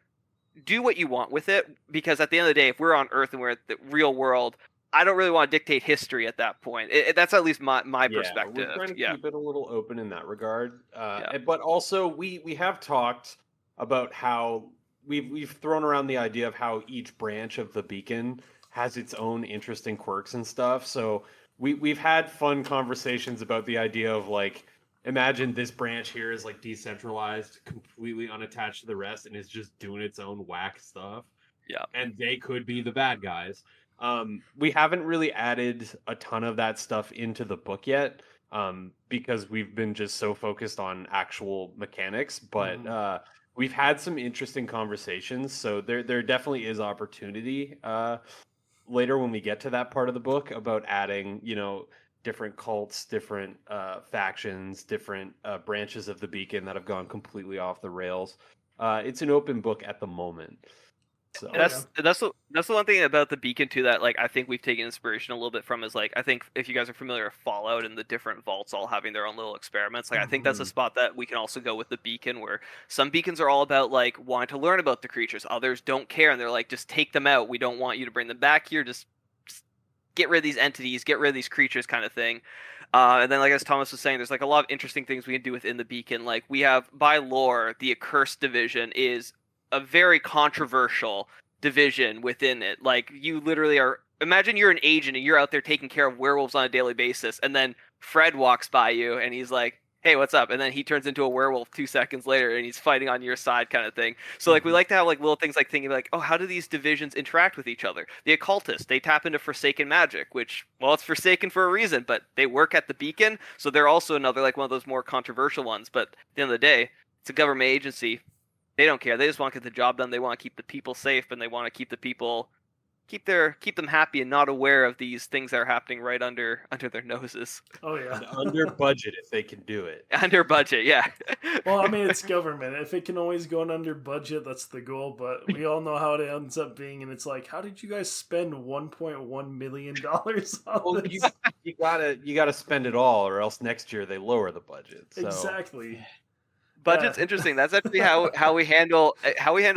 Do what you want with it, because at the end of the day, if we're on Earth and we're at the real world, I don't really want to dictate history at that point. That's at least my perspective. We're trying to keep it a little open in that regard. Yeah. But also, we have talked about how we've thrown around the idea of how each branch of the beacon has its own interesting quirks and stuff. So we've had fun conversations about the idea of like, imagine this branch here is like decentralized, completely unattached to the rest, and is just doing its own whack stuff. Yeah. And they could be the bad guys. We haven't really added a ton of that stuff into the book yet, because we've been just so focused on actual mechanics. But we've had some interesting conversations, so there definitely is opportunity later when we get to that part of the book about adding, different cults, different factions, different branches of the beacon that have gone completely off the rails. It's an open book at the moment. So that's the one thing about the beacon too that like I think we've taken inspiration a little bit from is like I think if you guys are familiar with Fallout and the different vaults all having their own little experiments, like I think that's a spot that we can also go with the beacon, where some beacons are all about like wanting to learn about the creatures, others don't care and they're like, just take them out, we don't want you to bring them back here, just get rid of these entities, get rid of these creatures kind of thing. And then, like as Thomas was saying, there's like a lot of interesting things we can do within the beacon. Like we have, by lore, the Accursed division is a very controversial division within it. Like you literally are, imagine you're an agent and you're out there taking care of werewolves on a daily basis, and then Fred walks by you and he's like, hey, what's up? And then he turns into a werewolf 2 seconds later and he's fighting on your side kind of thing. So like we like to have like little things like thinking like, oh, how do these divisions interact with each other? The occultists, they tap into Forsaken magic, which, well, it's Forsaken for a reason, but they work at the beacon, so they're also another like one of those more controversial ones. But at the end of the day, it's a government agency. They don't care. They just want to get the job done. They want to keep the people safe, and they want to keep the people keep them happy and not aware of these things that are happening right under their noses. Oh yeah. Under budget if they can do it. Under budget, yeah. Well, I mean, it's government. If it can always go under budget, that's the goal. But we all know how it ends up being, and it's like, how did you guys spend $1.1 million on this? You gotta spend it all, or else next year they lower the budget. So. Exactly. Budget's interesting. That's actually how we handle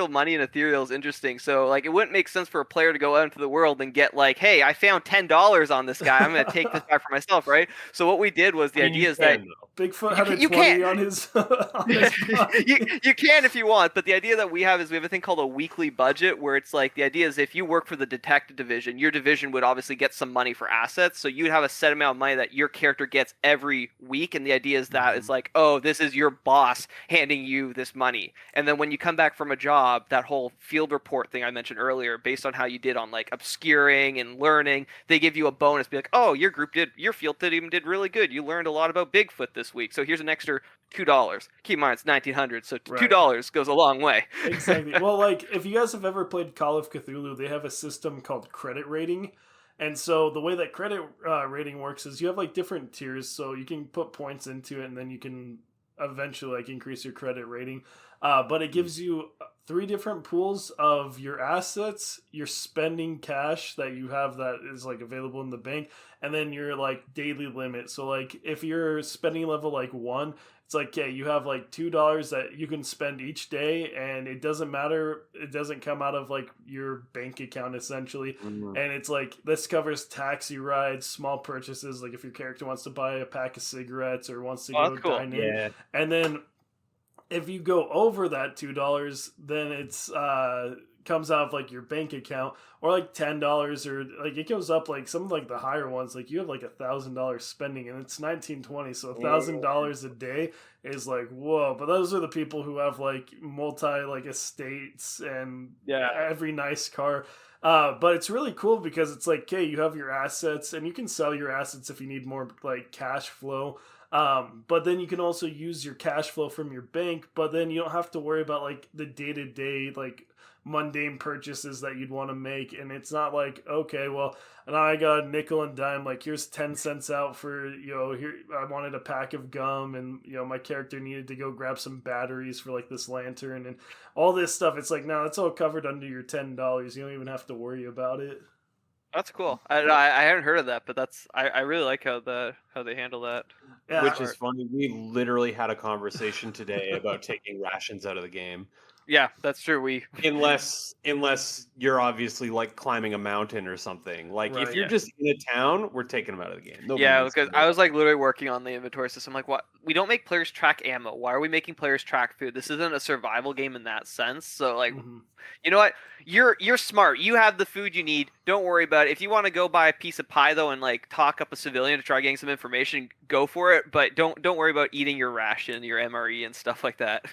money in Ethereal is interesting. So like it wouldn't make sense for a player to go out into the world and get like, hey, I found $10 on this guy, I'm gonna take this guy for myself, right? So what we did was the idea is that Bigfoot had a 20 on his you can if you want, but the idea that we have is we have a thing called a weekly budget, where it's like the idea is if you work for the detective division, your division would obviously get some money for assets, so you'd have a set amount of money that your character gets every week, and the idea is that it's like, oh, this is your boss handing you this money, and then when you come back from a job, that whole field report thing I mentioned earlier, based on how you did on like obscuring and learning, they give you a bonus, be like, oh, your field team did really good, you learned a lot about Bigfoot this week, so here's an extra $2. Keep in mind it's 1900, so $2 goes a long way. Exactly. Well, like if you guys have ever played Call of Cthulhu, they have a system called credit rating. And so the way that credit rating works is you have like different tiers, so you can put points into it, and then you can eventually like increase your credit rating. But it gives you 3 different pools of your assets, your spending cash that you have that is like available in the bank, and then your like daily limit. So like if you're spending level like 1, it's like, okay, you have like $2 that you can spend each day, and it doesn't matter. It doesn't come out of like your bank account essentially. And it's like, this covers taxi rides, small purchases. Like if your character wants to buy a pack of cigarettes or wants to go dine in. Yeah. And then if you go over that $2, then it's comes out of like your bank account, or like $10, or like it goes up, like some of like the higher ones, like you have like $1,000 spending, and it's 1920, so $1,000 a day is like, whoa. But those are the people who have like multi like estates and every nice car. But it's really cool because it's like, okay, you have your assets, and you can sell your assets if you need more like cash flow. But then you can also use your cash flow from your bank, but then you don't have to worry about like the day-to-day like mundane purchases that you'd want to make. And it's not like, okay, well, now I got a nickel and dime, like here's 10 cents out for, here I wanted a pack of gum, and my character needed to go grab some batteries for like this lantern and all this stuff. It's like, no, it's all covered under your $10. You don't even have to worry about it. That's cool. I hadn't heard of that, but I really like how they handle that. Yeah. Which is funny. We literally had a conversation today about taking rations out of the game. Yeah, that's true. Unless you're obviously like climbing a mountain or something. Like if Right. you're just in a town, we're taking them out of the game. Nobody Yeah, needs because to I know. was like literally working on the inventory system. Like, what? We don't make players track ammo. Why are we making players track food? This isn't a survival game in that sense. So like, Mhm. you know what? You're smart. You have the food you need. Don't worry about it. If you want to go buy a piece of pie though and like talk up a civilian to try getting some information, go for it. But don't worry about eating your ration, your MRE, and stuff like that.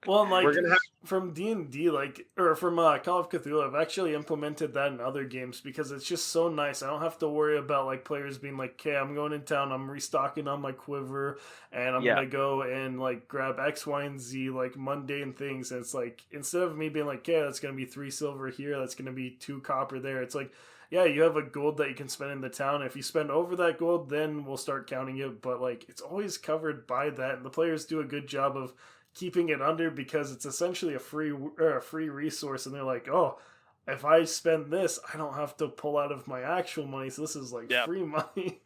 Well, and like We're gonna have from D&D, like or from Call of Cthulhu, I've actually implemented that in other games because it's just so nice. I don't have to worry about like players being like, "Okay, I'm going in town. I'm restocking on my quiver, and I'm Yeah. gonna go and like grab X, Y, and Z like mundane things." And it's like instead of me being like, "Okay, that's gonna be 3 silver here. That's gonna be 2 copper there." It's like, yeah, you have a gold that you can spend in the town. If you spend over that gold, then we'll start counting it. But like, it's always covered by that, and the players do a good job of keeping it under because it's essentially a free resource, and they're like, oh, if I spend this, I don't have to pull out of my actual money, so this is like free money,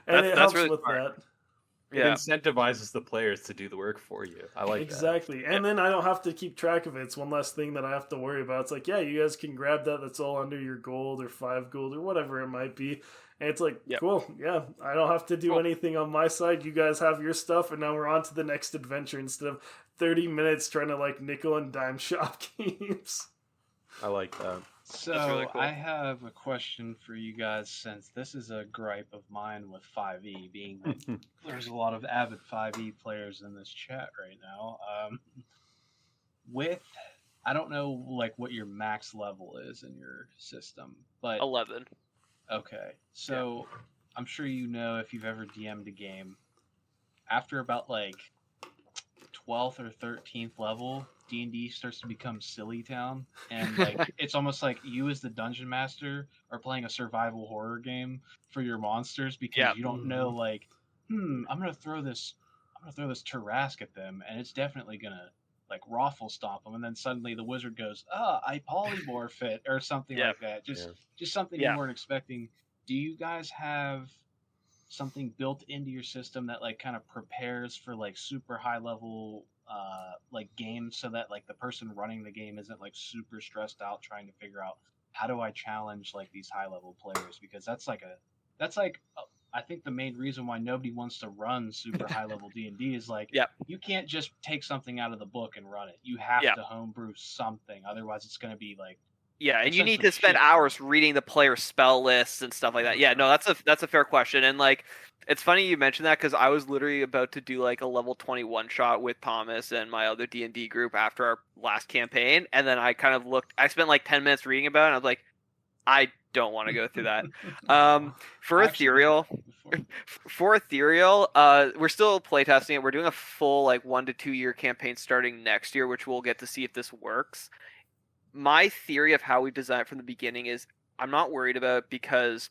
and it That's helps really with smart. that. It Yeah. incentivizes the players to do the work for you. I like Exactly. And then I don't have to keep track of it. It's one less thing that I have to worry about. It's like, yeah, you guys can grab that. That's all under your gold or 5 gold or whatever it might be. And it's like, Yep. cool. Yeah, I don't have to do Cool. anything on my side. You guys have your stuff, and now we're on to the next adventure instead of 30 minutes trying to like nickel and dime shop games. I like that. So really cool. I have a question for you guys, since this is a gripe of mine with 5e, being that there's a lot of avid 5e players in this chat right now. With I don't know like what your max level is in your system, but 11. okay. So I'm sure you know, if you've ever DM'd a game, after about like 12th or 13th level, D&D starts to become silly town, and like it's almost like you as the dungeon master are playing a survival horror game for your monsters, because you don't know like, I'm gonna throw this Tarrasque at them, and it's definitely gonna like raffle stomp them, and then suddenly the wizard goes, I polymorph it or something like that. Just something you weren't expecting. Do you guys have something built into your system that like kind of prepares for like super high level like games, so that like the person running the game isn't like super stressed out trying to figure out, how do I challenge like these high level players? Because that's like I think the main reason why nobody wants to run super high level D&D is like, you can't just take something out of the book and run it. You have to homebrew something, otherwise it's going to be like, and you need to spend hours reading the player spell lists and stuff like that. Yeah, no, that's a fair question. And like, it's funny you mentioned that, because I was literally about to do like a level 21 shot with Thomas and my other D&D group after our last campaign, and then I kind of I spent like 10 minutes reading about it, and I was like, I don't want to go through that. For Ethereal, we're still playtesting it. We're doing a full like 1 to 2 year campaign starting next year, which we'll get to see if this works. My theory of how we design it from the beginning is I'm not worried about it, because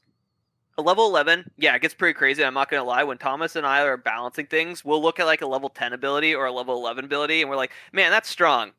a level 11, it gets pretty crazy. I'm not going to lie. When Thomas and I are balancing things, we'll look at like a level 10 ability or a level 11 ability, and we're like, man, that's strong.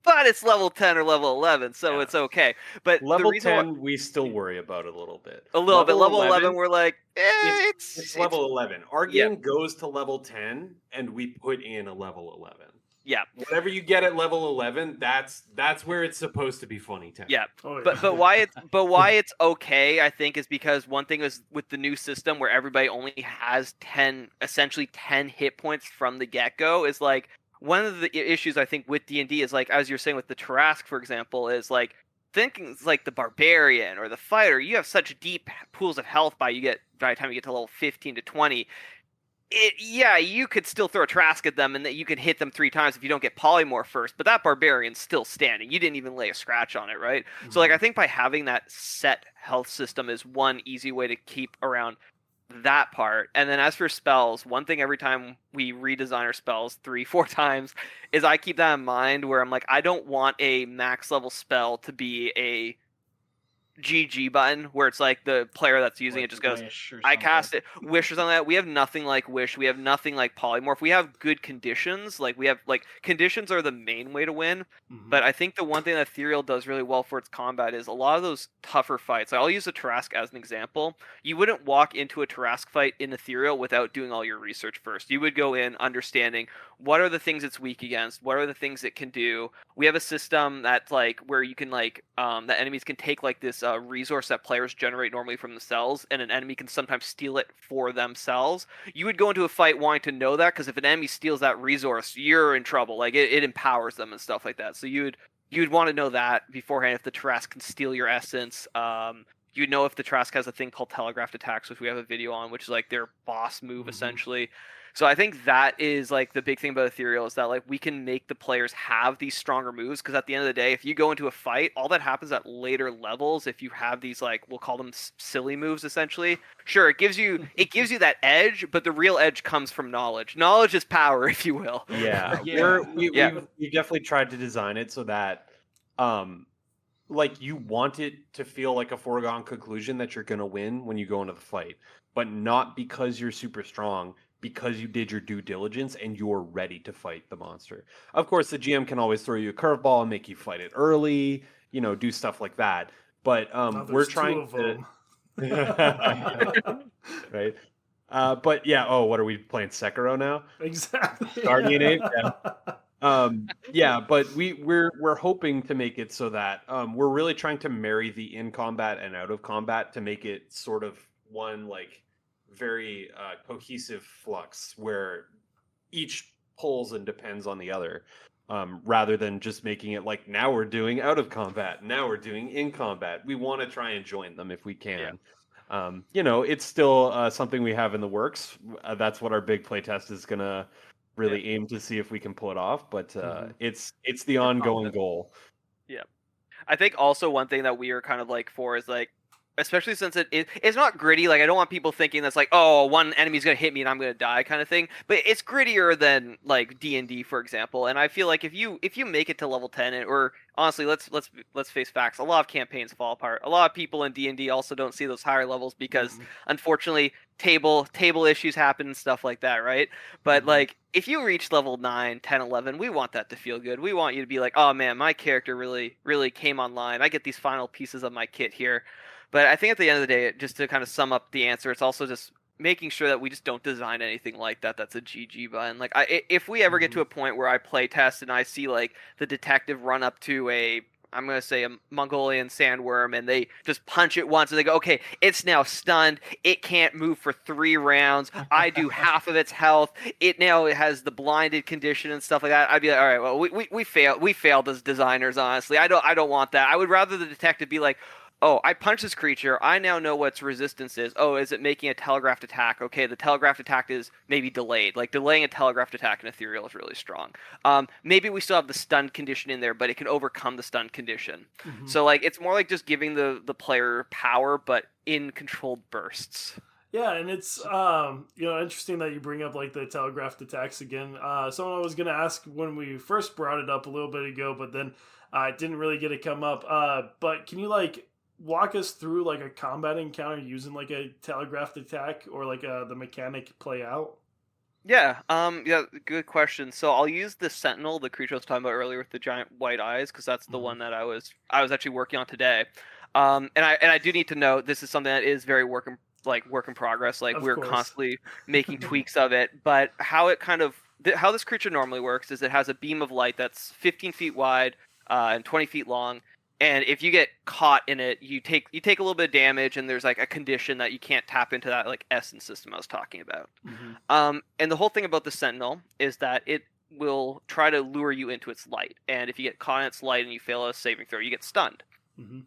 But it's level 10 or level 11, so it's okay. But level 10, we still worry about it a little bit. A little bit. Level 11, we're like, it's level 11. Our game goes to level 10, and we put in a level 11. Yeah. Whatever you get at level 11, that's where it's supposed to be funny town. Yeah. But why it's okay, I think, is because one thing is with the new system where everybody only has essentially 10 hit points from the get-go, is like one of the issues I think with D&D is like, as you're saying with the Tarrasque, for example, is like thinking like the barbarian or the fighter, you have such deep pools of health by the time you get to level 15 to 20. You could still throw a Tarrasque at them, and that you could hit them 3 times if you don't get polymorph first, but that barbarian's still standing. You didn't even lay a scratch on it, right? Mm-hmm. So like, I think by having that set health system is one easy way to keep around that part. And then as for spells, one thing every time we redesign our spells 3-4 times is I keep that in mind, where I'm like, I don't want a max level spell to be GG button where it's like the player that's using Like it just goes, Wish or I something. cast it, Wish or something like that. We have nothing like Wish. We have nothing like Polymorph. We have good conditions. Like we have like conditions are the main way to win. But I think the one thing that Ethereal does really well for its combat is a lot of those tougher fights. I'll use a Tarrasque as an example. You wouldn't walk into a Tarrasque fight in Ethereal without doing all your research first. You would go in understanding what are the things it's weak against, what are the things it can do. We have a system that's like where you can like that enemies can take like this resource that players generate normally from themselves, and an enemy can sometimes steal it for themselves. You would go into a fight wanting to know that, because if an enemy steals that resource, you're in trouble. Like it empowers them and stuff like that. So you'd want to know that beforehand. If the Tarrasque can steal your essence, you'd know if the Tarrasque has a thing called telegraphed attacks, which we have a video on, which is like their boss move essentially. So I think that is like the big thing about Ethereal, is that like we can make the players have these stronger moves, because at the end of the day, if you go into a fight, all that happens at later levels, if you have these like, we'll call them silly moves essentially. Sure, it gives you that edge, but the real edge comes from knowledge. Knowledge is power, if you will. Yeah, Yeah. we've definitely tried to design it so that like you want it to feel like a foregone conclusion that you're going to win when you go into the fight, but not because you're super strong, because you did your due diligence and you're ready to fight the monster. Of course, the GM can always throw you a curveball and make you fight it early, do stuff like that. But we're trying to right. But yeah, what are we playing, Sekiro now? Exactly. Guardian Ape, yeah. But we're hoping to make it so that we're really trying to marry the in combat and out of combat to make it sort of one like very cohesive flux where each pulls and depends on the other, rather than just making it like, now we're doing out of combat, now we're doing in combat. We want to try and join them if we can. It's still something we have in the works. That's what our big playtest is gonna really aim to see if we can pull it off, but it's the ongoing goal. I think also one thing that we are kind of like for is like, especially since it's not gritty. Like I don't want people thinking that's like, oh, one enemy's gonna hit me and I'm gonna die kind of thing. But it's grittier than like D&D, for example. And I feel like if you make it to level 10, or honestly, let's face facts, a lot of campaigns fall apart. A lot of people in D&D also don't see those higher levels because unfortunately table issues happen and stuff like that, right? But like if you reach level 9, 10, 11, we want that to feel good. We want you to be like, oh man, my character really came online. I get these final pieces of my kit here. But I think at the end of the day, just to kind of sum up the answer, it's also just making sure that we just don't design anything like that that's a GG button. Like if we ever get to a point where I play test and I see like the detective run up to I'm going to say a Mongolian sandworm, and they just punch it once and they go, okay, it's now stunned. It can't move for 3 rounds. I do half of its health. It has the blinded condition and stuff like that. I'd be like, all right, well, we failed as designers, honestly. I don't want that. I would rather the detective be like, oh, I punched this creature. I now know what its resistance is. Oh, is it making a telegraphed attack? Okay, the telegraphed attack is maybe delayed. Like, delaying a telegraphed attack in Ethereal is really strong. Maybe we still have the stunned condition in there, but it can overcome the stunned condition. So, like, it's more like just giving the player power, but in controlled bursts. Yeah, and it's interesting that you bring up like the telegraphed attacks again. Someone I was gonna ask when we first brought it up a little bit ago, but then it didn't really get to come up. But can you like walk us through like a combat encounter using like a telegraphed attack, or like the mechanic play out? Yeah, good question. So I'll use the Sentinel, the creature I was talking about earlier with the giant white eyes, because that's the one that I was actually working on today. And I do need to note, this is something that is very work in progress. Like, we're constantly making tweaks of it. But how this creature normally works is it has a beam of light that's 15 feet wide and 20 feet long. And if you get caught in it, you take a little bit of damage, and there's like a condition that you can't tap into that like essence system I was talking about. And the whole thing about the Sentinel is that it will try to lure you into its light. And if you get caught in its light and you fail a saving throw, you get stunned.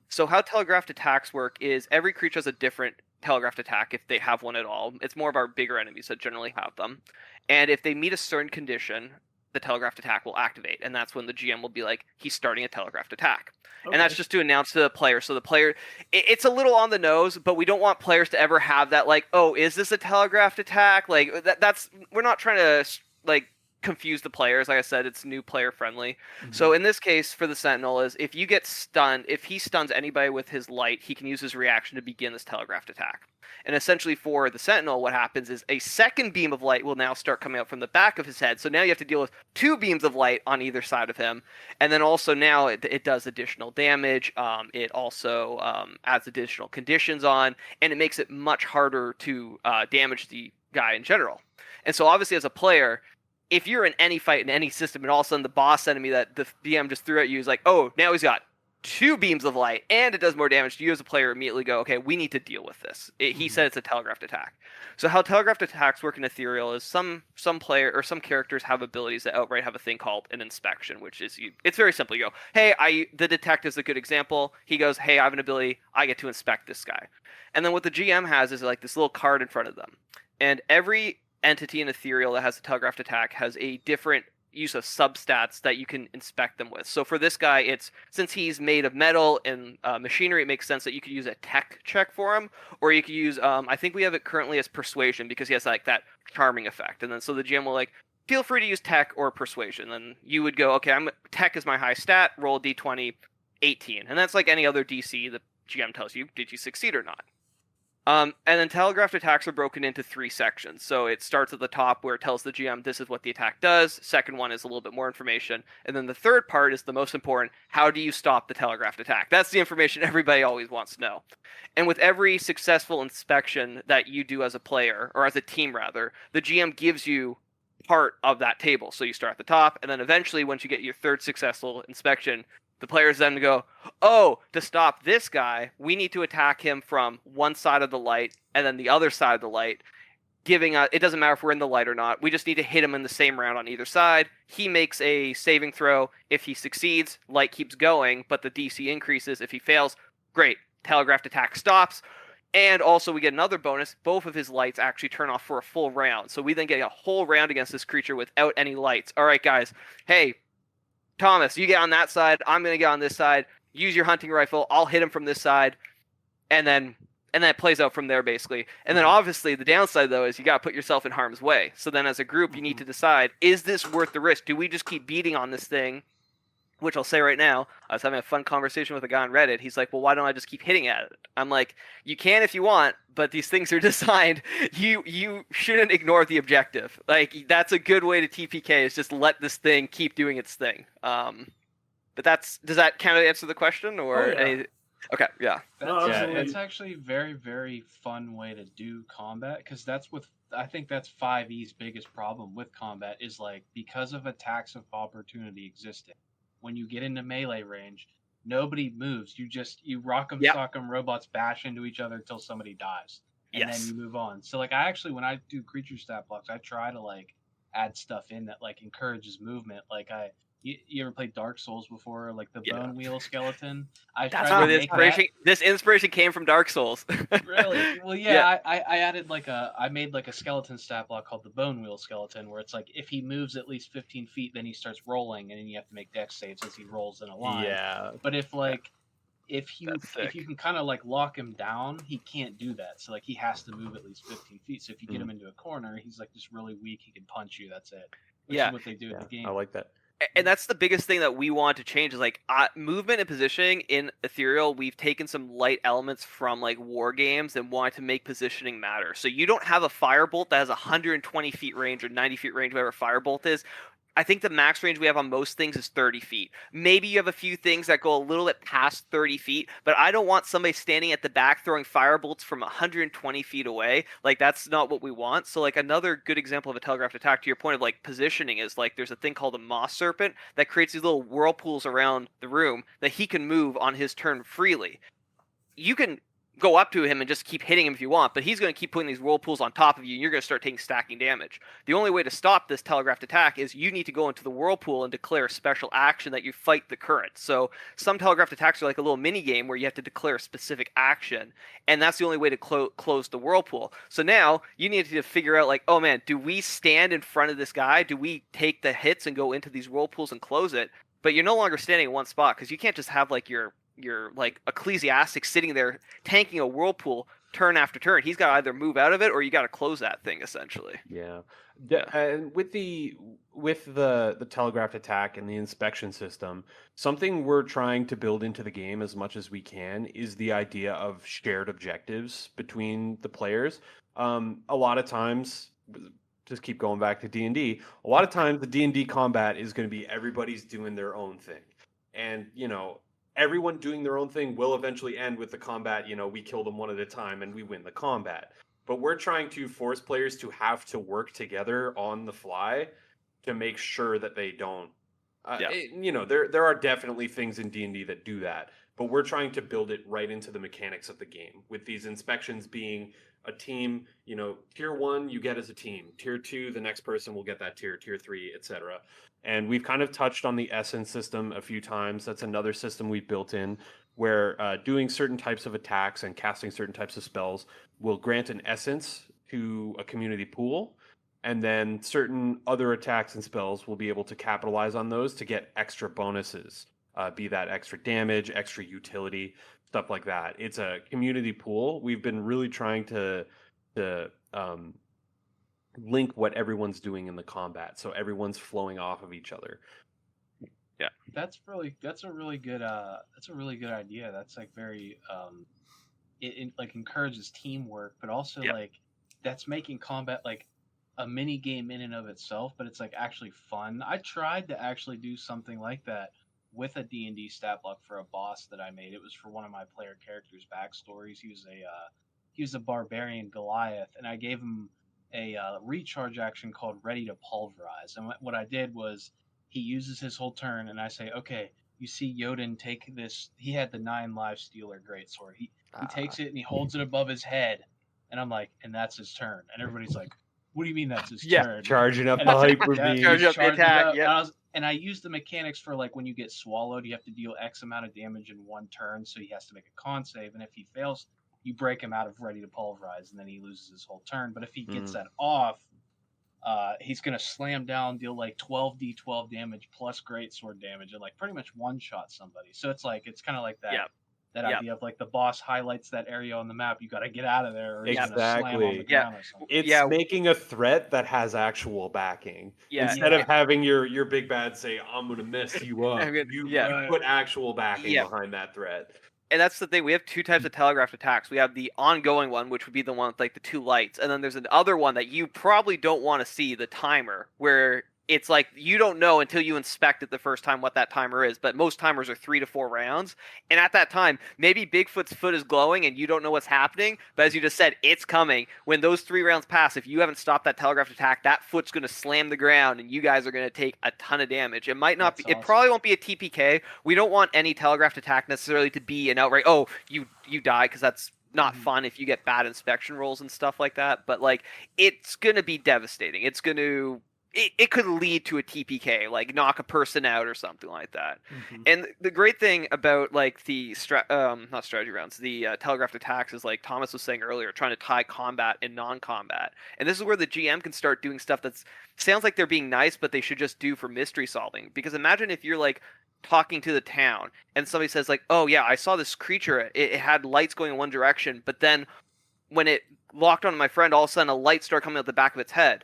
So how telegraphed attacks work is every creature has a different telegraphed attack, if they have one at all. It's more of our bigger enemies that generally have them. And if they meet a certain condition, the telegraphed attack will activate, and that's when the GM will be like, he's starting a telegraphed attack. And that's just to announce to the player. So the player, it's a little on the nose, but we don't want players to ever have that like, oh, is this a telegraphed attack? Like that's we're not trying to like confuse the players. Like I said, it's new player friendly. So in this case, for the Sentinel, is if you get stunned, if he stuns anybody with his light, he can use his reaction to begin this telegraphed attack. And essentially for the Sentinel, what happens is a second beam of light will now start coming out from the back of his head. So now you have to deal with 2 beams of light on either side of him. And then also now it does additional damage. It also adds additional conditions on, and it makes it much harder to damage the guy in general. And so obviously as a player, if you're in any fight in any system and all of a sudden the boss enemy that the DM just threw at you is like, oh, now he's got 2 beams of light and it does more damage, you as a player immediately go, okay, we need to deal with this. He said it's a telegraphed attack. So how telegraphed attacks work in Ethereal is some player or some characters have abilities that outright have a thing called an inspection, which is it's very simple. You go, hey, the detective is a good example. He goes, hey, I have an ability, I get to inspect this guy. And then what the GM has is like this little card in front of them. And every entity in Ethereal that has a telegraphed attack has a different use of substats that you can inspect them with. So for this guy, it's since he's made of metal and machinery, it makes sense that you could use a tech check for him, or you could use I think we have it currently as persuasion because he has like that charming effect. And then so the GM will like feel free to use tech or persuasion. And you would go, okay, tech is my high stat, roll a d20, 18, and that's like any other DC. The GM tells you, did you succeed or not? And then telegraphed attacks are broken into 3 sections. So it starts at the top where it tells the GM this is what the attack does. Second one is a little bit more information. And then the third part is the most important. How do you stop the telegraphed attack? That's the information everybody always wants to know. And with every successful inspection that you do as a player, or as a team rather, the GM gives you part of that table. So you start at the top, and then eventually once you get your 3rd successful inspection, the players then go, oh, to stop this guy, we need to attack him from one side of the light and then the other side of the light, giving it doesn't matter if we're in the light or not. We just need to hit him in the same round on either side. He makes a saving throw. If he succeeds, light keeps going, but the DC increases. If he fails, great. Telegraphed attack stops. And also we get another bonus. Both of his lights actually turn off for a full round. So we then get a whole round against this creature without any lights. All right, guys. Hey, Thomas, you get on that side. I'm going to get on this side. Use your hunting rifle. I'll hit him from this side. And then it plays out from there, basically. And then obviously the downside, though, is you got to put yourself in harm's way. So then as a group, you need to decide, is this worth the risk? Do we just keep beating on this thing? Which I'll say right now, I was having a fun conversation with a guy on Reddit. He's like, well, why don't I just keep hitting at it? I'm like, you can if you want, but these things are designed. You shouldn't ignore the objective. Like, that's a good way to TPK, is just let this thing keep doing its thing. But does that kind of answer the question? Or okay, yeah. That's actually a very, very fun way to do combat, because I think that's 5e's biggest problem with combat is like, because of attacks of opportunity existing. When you get into melee range, nobody moves. You rock 'em, sock 'em, robots bash into each other until somebody dies, and then you move on. So like, I actually, when I do creature stat blocks, I try to like add stuff in that like encourages movement. Like you ever played Dark Souls before? Like the bone wheel skeleton. That's where this inspiration came from. Dark Souls. Really? Well, yeah. I added I made like a skeleton stat block called the bone wheel skeleton, where it's like if he moves at least 15 feet, then he starts rolling, and then you have to make dex saves as he rolls in a line. Yeah. But if you can kind of like lock him down, he can't do that. So like he has to move at least 15 feet. So if you get him into a corner, he's like just really weak. He can punch you. That's it. Which is what they do in the game. I like that. And that's the biggest thing that we want to change is like movement and positioning in Ethereal. We've taken some light elements from like war games and wanted to make positioning matter. So you don't have a firebolt that has 120 feet range or 90 feet range, whatever firebolt is. I think the max range we have on most things is 30 feet. Maybe you have a few things that go a little bit past 30 feet, but I don't want somebody standing at the back throwing firebolts from 120 feet away. Like, that's not what we want. So, like, another good example of a telegraphed attack, to your point of, like, positioning, is, like, there's a thing called a moss serpent that creates these little whirlpools around the room that he can move on his turn freely. You can go up to him and just keep hitting him if you want, but he's going to keep putting these whirlpools on top of you, and you're going to start taking stacking damage. The only way to stop this telegraphed attack is you need to go into the whirlpool and declare a special action that you fight the current. So some telegraphed attacks are like a little mini game where you have to declare a specific action, and that's the only way to close the whirlpool. So now you need to figure out, like, oh man, do we stand in front of this guy? Do we take the hits and go into these whirlpools and close it? But you're no longer standing in one spot, because you can't just have like your like ecclesiastic sitting there tanking a whirlpool turn after turn. He's got to either move out of it or you got to close that thing essentially. Yeah. Yeah. And with the telegraphed attack and the inspection system, something we're trying to build into the game as much as we can is the idea of shared objectives between the players. A lot of times, just keep going back to D&D, a lot of times the D&D combat is going to be everybody's doing their own thing. And, everyone doing their own thing will eventually end with the combat, we kill them one at a time and we win the combat. But we're trying to force players to have to work together on the fly to make sure that they don't. There are definitely things in D&D that do that, but we're trying to build it right into the mechanics of the game. With these inspections being a team, tier 1 you get as a team, tier 2 the next person will get that tier 3, etc. And we've kind of touched on the essence system a few times. That's another system we've built in where doing certain types of attacks and casting certain types of spells will grant an essence to a community pool, and then certain other attacks and spells will be able to capitalize on those to get extra bonuses, be that extra damage, extra utility, stuff like that. It's a community pool. We've been really trying to link what everyone's doing in the combat, so everyone's flowing off of each other. Yeah, that's a really good idea. That's like very it like encourages teamwork, but also like that's making combat like a mini game in and of itself, but it's like actually fun. I tried to actually do something like that with a D&D stat block for a boss that I made. It was for one of my player characters' backstories. He was a barbarian Goliath, and I gave him a recharge action called Ready to Pulverize. And what I did was he uses his whole turn, and I say, okay, you see Yoden take this. He had the 9 live Stealer greatsword. He takes it and he holds it above his head, and I'm like, and that's his turn. And everybody's like, what do you mean that's his turn? Charging up the hyper beam. Charging up the attack. And I use the mechanics for like when you get swallowed, you have to deal X amount of damage in one turn, so he has to make a con save, and if he fails, you break him out of Ready to Pulverize, and then he loses his whole turn. But if he gets that off, he's going to slam down, deal like 12d12 damage plus greatsword damage, and like pretty much one-shot somebody. So it's kind of like that. That idea of like the boss highlights that area on the map, you got to get out of there, or exactly. slam on the ground or something. It's making a threat that has actual backing. Instead of having your big bad say, I'm going to mess you up, you put actual backing behind that threat. And that's the thing. We have 2 types of telegraphed attacks. We have the ongoing one, which would be the one with like the 2 lights, and then there's another one that you probably don't want to see, the timer, where it's like you don't know until you inspect it the first time what that timer is, but most timers are 3 to 4 rounds. And at that time, maybe Bigfoot's foot is glowing and you don't know what's happening, but as you just said, it's coming. When those 3 rounds pass, if you haven't stopped that telegraphed attack, that foot's going to slam the ground and you guys are going to take a ton of damage. It might not be, it probably won't be a TPK. We don't want any telegraphed attack necessarily to be an outright, oh, you die, because that's not fun if you get bad inspection rolls and stuff like that. But like, it's going to be devastating. It's going to... It could lead to a TPK, like knock a person out or something like that. And the great thing about like the not strategy rounds, the telegraphed attacks is like Thomas was saying earlier, trying to tie combat and non-combat. And this is where the GM can start doing stuff that sounds like they're being nice, but they should just do for mystery solving. Because imagine if you're like talking to the town and somebody says like, oh yeah, I saw this creature. It had lights going in one direction, but then when it locked onto my friend, all of a sudden a light started coming out the back of its head.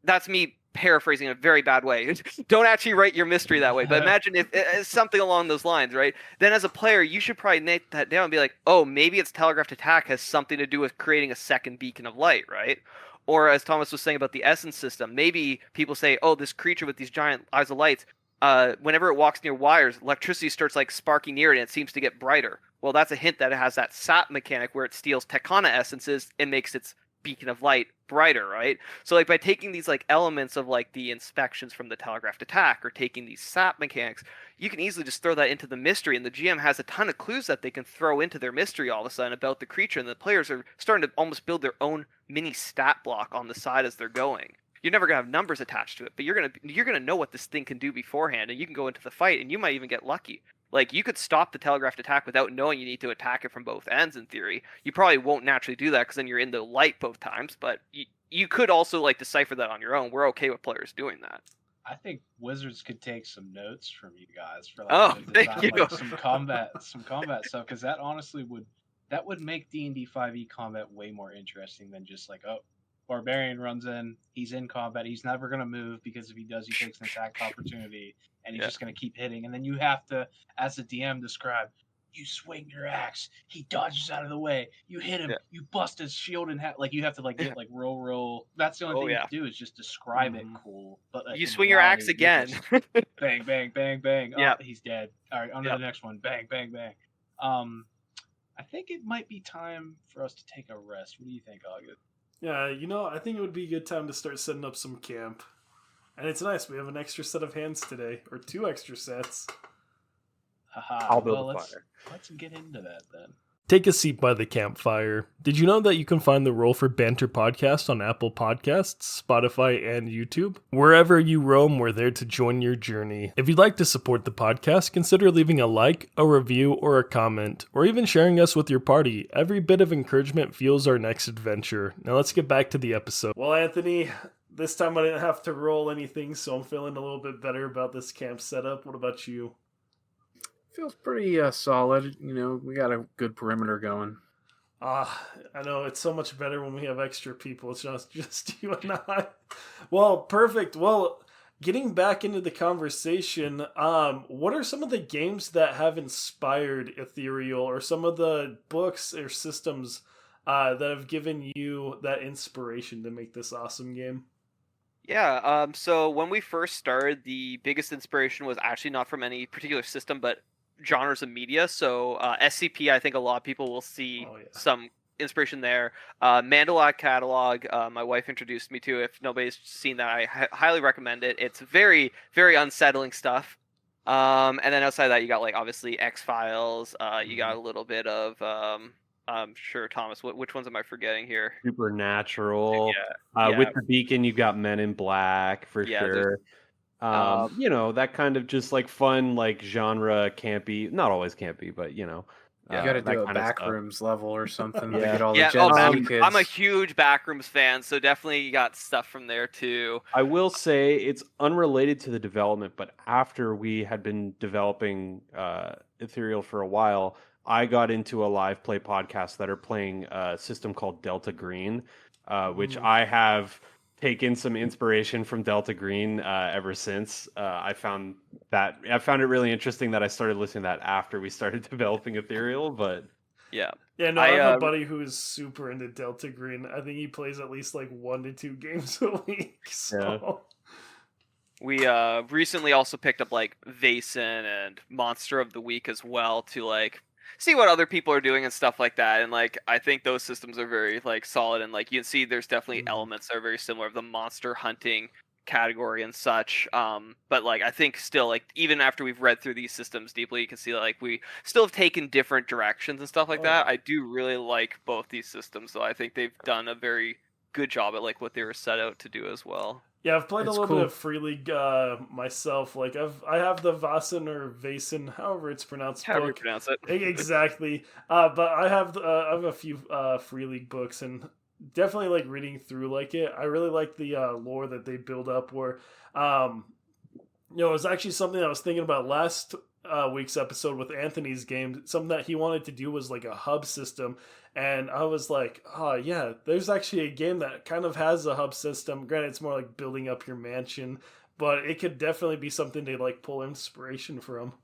That's me paraphrasing in a very bad way. Don't actually write your mystery that way, but imagine if something along those lines, right? Then as a player, you should probably note that down and be like, oh, maybe its telegraphed attack has something to do with creating a second beacon of light, right? Or as Thomas was saying about the essence system, maybe people say, oh, this creature with these giant eyes of lights, whenever it walks near wires, electricity starts like sparking near it and it seems to get brighter. Well, that's a hint that it has that sap mechanic where it steals Tekana essences and makes its beacon of light brighter, right? So like by taking these like elements of like the inspections from the telegraphed attack or taking these sap mechanics, you can easily just throw that into the mystery, and the GM has a ton of clues that they can throw into their mystery all of a sudden about the creature, and the players are starting to almost build their own mini stat block on the side as they're going. You're never gonna have numbers attached to it, but you're gonna know what this thing can do beforehand, and you can go into the fight and you might even get lucky. Like, you could stop the telegraphed attack without knowing you need to attack it from both ends, in theory. You probably won't naturally do that because then you're in the light both times, but you could also, like, decipher that on your own. We're okay with players doing that. I think Wizards could take some notes from you guys for, like, thank you. Like, some combat stuff, because that honestly that would make D&D 5e combat way more interesting than just like, oh, barbarian runs in, he's in combat, he's never going to move because if he does, he takes an attack opportunity, and he's just going to keep hitting. And then you have to, as a DM, describe, you swing your axe, he dodges out of the way, you hit him, you bust his shield in half. Like, you have to like get like roll. That's the only thing you have to do is just describe it cool. But you swing your axe again. Bang, bang, bang, bang. Yeah. Oh, he's dead. All right, on to the next one. Bang, bang, bang. I think it might be time for us to take a rest. What do you think, August? Yeah, I think it would be a good time to start setting up some camp. And it's nice, we have an extra set of hands today, or 2 extra sets. Haha. I'll build a fire. Let's get into that then. Take a seat by the campfire. Did you know that you can find the Roll for Banter podcast on Apple Podcasts, Spotify, and YouTube? Wherever you roam, we're there to join your journey. If you'd like to support the podcast, consider leaving a like, a review, or a comment, or even sharing us with your party. Every bit of encouragement fuels our next adventure. Now let's get back to the episode. Well, Anthony, this time I didn't have to roll anything, so I'm feeling a little bit better about this camp setup. What about you? Feels pretty solid. We got a good perimeter going. I know, it's so much better when we have extra people. It's just you and I. Well, perfect. Well, getting back into the conversation, what are some of the games that have inspired Ethereal, or some of the books or systems that have given you that inspiration to make this awesome game? Yeah, so when we first started, the biggest inspiration was actually not from any particular system, but genres of media. So SCP, I think a lot of people will see some inspiration there. Mandalot Catalog, my wife introduced me to. If nobody's seen that, I highly recommend it. It's very, very unsettling stuff. And then outside of that, you got like obviously X-Files. You got a little bit of I'm sure, Thomas, which ones am I forgetting here? Supernatural. With the Beacon, you've got Men in Black for sure. That kind of just like fun, like genre campy, not always campy, but you got to do a Backrooms level or something. Yeah, to get all the Gen Z kids. I'm a huge Backrooms fan, so definitely you got stuff from there too. I will say it's unrelated to the development, but after we had been developing Ethereal for a while, I got into a live play podcast that are playing a system called Delta Green, which I have taken some inspiration from Delta Green ever since. I found it really interesting that I started listening to that after we started developing Ethereal, but no, I have a buddy who is super into Delta Green. I think he plays at least like 1 to 2 games a week. So we recently also picked up like Vaesen and Monster of the Week as well to like see what other people are doing and stuff like that. And like I think those systems are very like solid, and like you can see there's definitely elements that are very similar of the monster hunting category and such. But like I think still, like even after we've read through these systems deeply, you can see that like we still have taken different directions and stuff like that. I do really like both these systems, so I think they've done a very good job at like what they were set out to do as well. Yeah, I've played a little bit of Free League myself. Like I have the Vaesen, however it's pronounced. However you pronounce it. Exactly. But I have a few Free League books, and definitely like reading through like it. I really like the lore that they build up. Where it was actually something I was thinking about last week's episode with Anthony's game. Something that he wanted to do was like a hub system. And I was like, oh yeah, there's actually a game that kind of has a hub system. Granted, it's more like building up your mansion, but it could definitely be something to like pull inspiration from.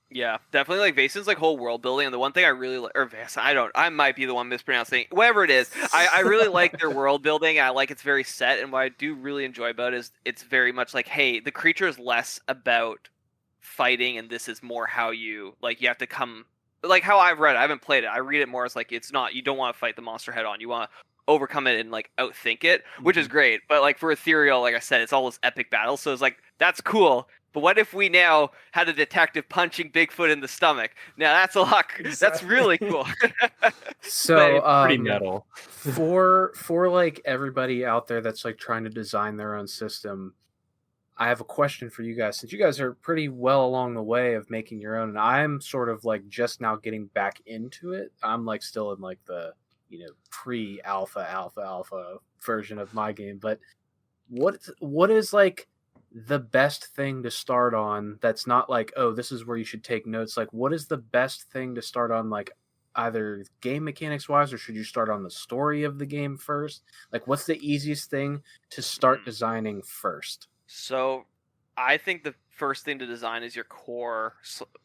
Yeah, definitely like Vasen's like whole world building, and the one thing I really like, or Vaesen, I might be the one mispronouncing, whatever it is. I really like their world building. I like it's very set, and what I do really enjoy about it is it's very much like, hey, the creature is less about fighting, and this is more how you have to come. Like how I've read it, I haven't played it. I read it more as like it's not, you don't want to fight the monster head on. You want to overcome it and like outthink it, which is great. But like for Ethereal, like I said, it's all this epic battle. So it's like, that's cool. But what if we now had a detective punching Bigfoot in the stomach? Now that's a lot. Exactly. That's really cool. So pretty metal. for like everybody out there that's like trying to design their own system, I have a question for you guys. Since you guys are pretty well along the way of making your own, and I'm sort of like just now getting back into it. I'm like still in like the pre-alpha version of my game. But what is like the best thing to start on? That's not like, oh, this is where you should take notes. Like, what is the best thing to start on? Like, either game mechanics wise, or should you start on the story of the game first? Like, what's the easiest thing to start designing first? So, I think the first thing to design is your core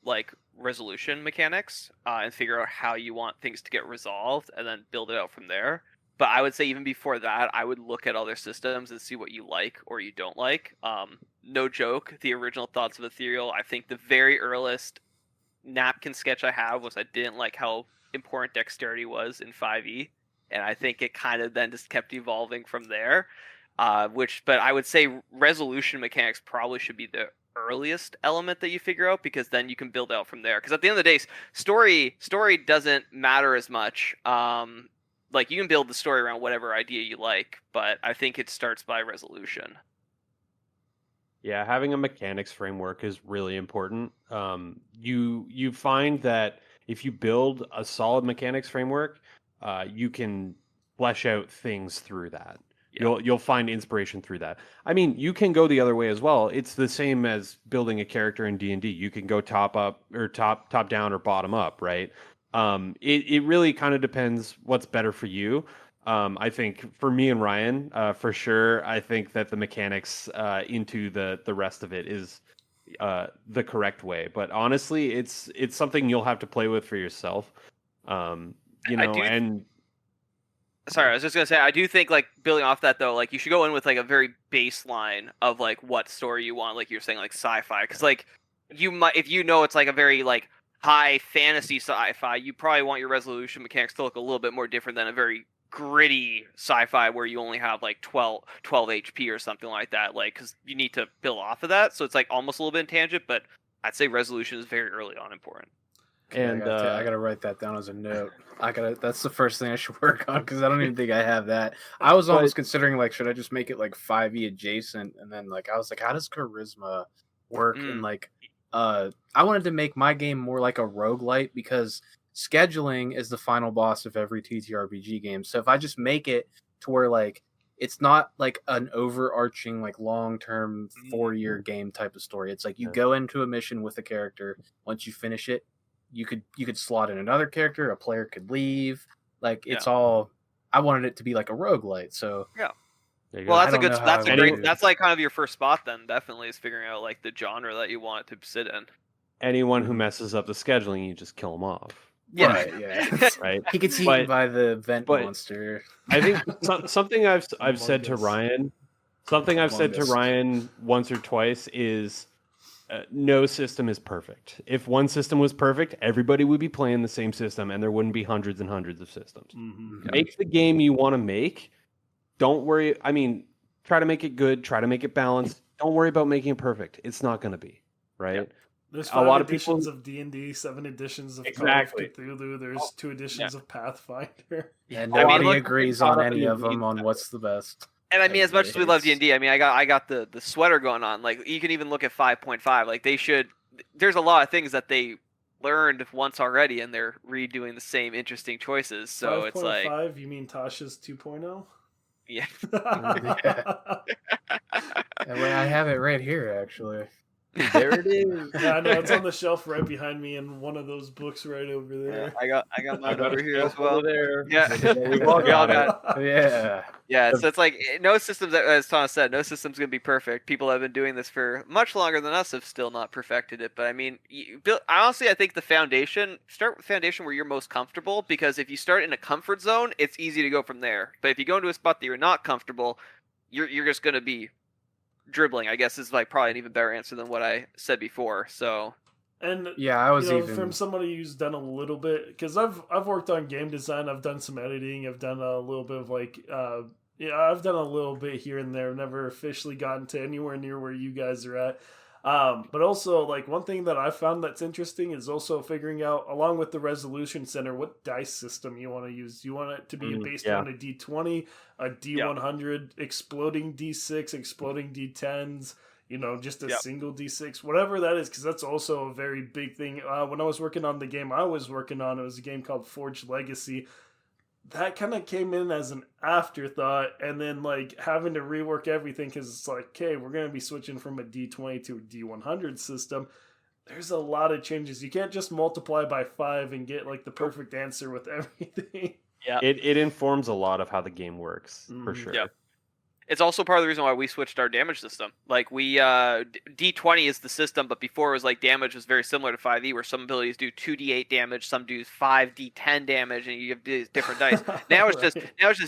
like resolution mechanics, and figure out how you want things to get resolved, and then build it out from there. But I would say even before that, I would look at other systems and see what you like or you don't like. No joke, the original thoughts of Ethereal, I think the very earliest napkin sketch I have was I didn't like how important dexterity was in 5e, and I think it kind of then just kept evolving from there. But I would say resolution mechanics probably should be the earliest element that you figure out, because then you can build out from there. Because at the end of the day, story doesn't matter as much. Like, you can build the story around whatever idea you like, but I think it starts by resolution. Yeah, having a mechanics framework is really important. You find that if you build a solid mechanics framework, you can flesh out things through that. Yeah. You'll find inspiration through that. I mean, you can go the other way as well. It's the same as building a character in D&D. You can go top up or top down or bottom up, right? It really kind of depends what's better for you. I think for me and Ryan, for sure, I think that the mechanics into the rest of it is the correct way. But honestly, it's something you'll have to play with for yourself. Sorry, I was just gonna say, I do think, like, building off that though, like, you should go in with like a very baseline of like what story you want, like you're saying, like sci-fi, because like you might, if you know it's like a very like high fantasy sci-fi, you probably want your resolution mechanics to look a little bit more different than a very gritty sci-fi where you only have like 12 HP or something like that, like, because you need to build off of that, so it's like almost a little bit in tangent, but I'd say resolution is very early on important. And I gotta write that down as a note. That's the first thing I should work on, because I don't even think I have that. I was almost considering, like, should I just make it like 5e adjacent, and then like I was like, how does charisma work? And like I wanted to make my game more like a roguelite, because scheduling is the final boss of every TTRPG game. So if I just make it to where like it's not like an overarching like long-term 4-year game type of story. It's like you go into a mission with a character, once you finish it, you could slot in another character, a player could leave. Like, it's all, I wanted it to be like a roguelite. So well, that's like kind of your first spot then, definitely, is figuring out like the genre that you want it to sit in. Anyone who messes up the scheduling, you just kill them off. Yeah, right. Right. He gets eaten by the vent monster. I think something I've said to Ryan, once or twice is, no system is perfect. If one system was perfect, everybody would be playing the same system, and there wouldn't be hundreds and hundreds of systems. Make the game you want to make. Don't worry. I mean, try to make it good. Try to make it balanced. Don't worry about making it perfect. It's not going to be, right? Yep. There's 5 editions of D&D, 7 editions of Call of Cthulhu. There's 2 editions of Pathfinder. Yeah, nobody agrees on any of them on what's the best. And I mean, as much as we love D&D, I mean, I got the sweater going on. Like, you can even look at 5.5. Like, there's a lot of things that they learned once already, and they're redoing the same interesting choices. So 5. It's like 5. You mean Tasha's 2.0? Yeah. I have it right here, actually. There it is. Yeah, I know, it's on the shelf right behind me in one of those books right over there. Yeah, I got mine over here as well. There. Yeah, we all got it. Yeah. Yeah, so it's like no systems, as Thomas said, no system's gonna be perfect. People have been doing this for much longer than us have still not perfected it. But I mean, honestly, I think start with the foundation where you're most comfortable, because if you start in a comfort zone, it's easy to go from there. But if you go into a spot that you're not comfortable, you're just gonna be dribbling, I guess, is like probably an even better answer than what I said before. So, and yeah, I was even from somebody who's done a little bit, because I've worked on game design, I've done some editing, I've done a little bit of like I've done a little bit here and there. Never officially gotten to anywhere near where you guys are at. But also, like, one thing that I found that's interesting is also figuring out, along with the resolution center, what dice system you want to use. You want it to be based on a D20, a D100, exploding D6, exploding D10s, just a single D6, whatever that is, because that's also a very big thing. When I was working on the game I was working on, it was a game called Forged Legacy. That kind of came in as an afterthought, and then like having to rework everything, because it's like, okay, we're going to be switching from a D20 to a D100 system. there's a lot of changes. You can't just multiply by 5 and get like the perfect answer with everything. Yeah. It informs a lot of how the game works, for sure. Yep. It's also part of the reason why we switched our damage system. Like we, D20 is the system, but before it was like damage was very similar to 5e, where some abilities do 2d8 damage, some do 5d10 damage, and you have these different dice. Now it's just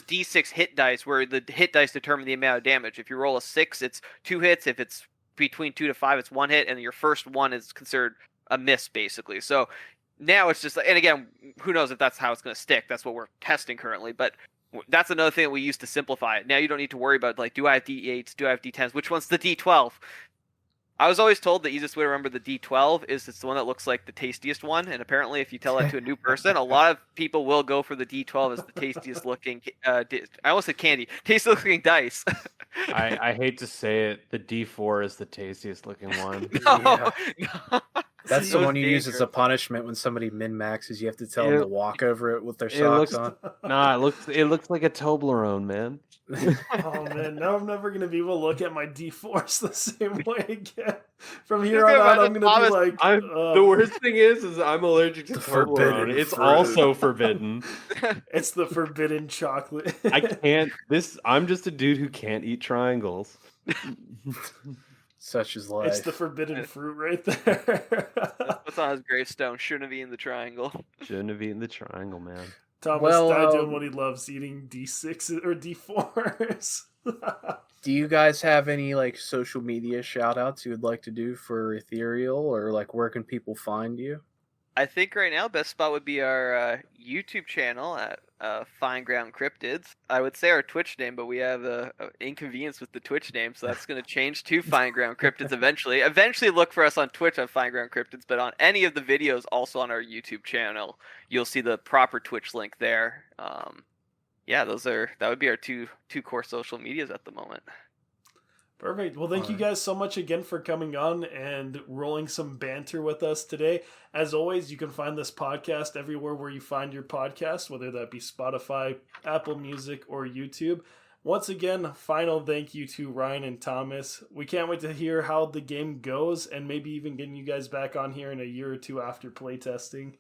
d6 hit dice, where the hit dice determine the amount of damage. If you roll a 6, it's 2 hits. If it's between 2 to 5, it's 1 hit, and your first one is considered a miss, basically. So now it's just, and again, who knows if that's how it's going to stick? That's what we're testing currently, but that's another thing that we used to simplify it. Now you don't need to worry about, like, do I have D8s? Do I have D10s? Which one's the D12? I was always told the easiest way to remember the D12 is it's the one that looks like the tastiest one. And apparently if you tell that to a new person, a lot of people will go for the D12 as the tastiest looking, I almost said candy, tastiest looking dice. I hate to say it, the D4 is the tastiest looking one. No. That's the one you use dangerous. as a punishment when somebody min-maxes. You have to tell them to walk over it with their socks on. Nah, it looks like a Toblerone, man. Oh man, now I'm never gonna be able to look at my D4s the same way again. From here on out, I'm gonna be like, the worst thing is I'm allergic to forbidden Toblerone. It's fruit. also forbidden. it's the forbidden chocolate. I can't. I'm just a dude who can't eat triangles. Such is life. It's the forbidden fruit right there. What's on his gravestone? Shouldn't have eaten the triangle. Shouldn't have eaten the triangle, man. Thomas died doing what he loves, eating D6s or D4s. Do you guys have any like social media shout outs you would like to do for Ethereal, or like where can people find you? I think right now best spot would be our YouTube channel at Fine Ground Cryptids. I would say our Twitch name, but we have a inconvenience with the Twitch name, so that's going to change to Fine Ground Cryptids eventually. Eventually look for us on Twitch on Fine Ground Cryptids, but on any of the videos also on our YouTube channel, you'll see the proper Twitch link there. Yeah, that would be our two core social medias at the moment. Perfect. Well, thank you guys so much again for coming on and rolling some banter with us today. As always, you can find this podcast everywhere where you find your podcast, whether that be Spotify, Apple Music, or YouTube. Once again, final thank you to Ryan and Thomas. We can't wait to hear how the game goes and maybe even getting you guys back on here in a year or two after playtesting.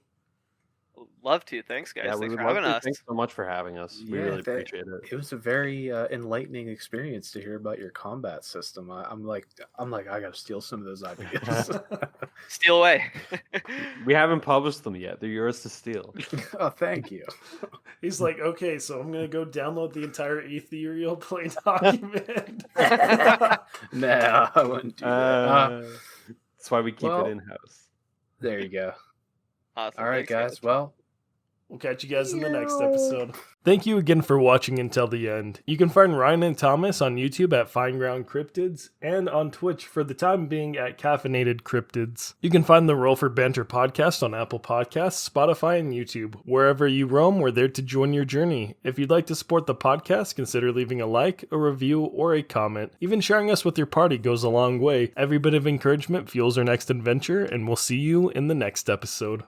Love to. Thanks, guys. Yeah, Thanks for having us. Thanks so much for having us. We really appreciate it. It was a very enlightening experience to hear about your combat system. I'm like, I gotta steal some of those ideas. Steal away. We haven't published them yet. They're yours to steal. Oh, thank you. He's like, okay, so I'm going to go download the entire Ethereal play document. No, I wouldn't do that. That's why we keep it in-house. There you go. Awesome. All right, guys. Well, we'll catch you guys in the next episode. Thank you again for watching until the end. You can find Ryan and Thomas on YouTube at Fine Ground Cryptids and on Twitch for the time being at Caffeinated Cryptids. You can find the Roll for Banter podcast on Apple Podcasts, Spotify, and YouTube. Wherever you roam, we're there to join your journey. If you'd like to support the podcast, consider leaving a like, a review, or a comment. Even sharing us with your party goes a long way. Every bit of encouragement fuels our next adventure, and we'll see you in the next episode.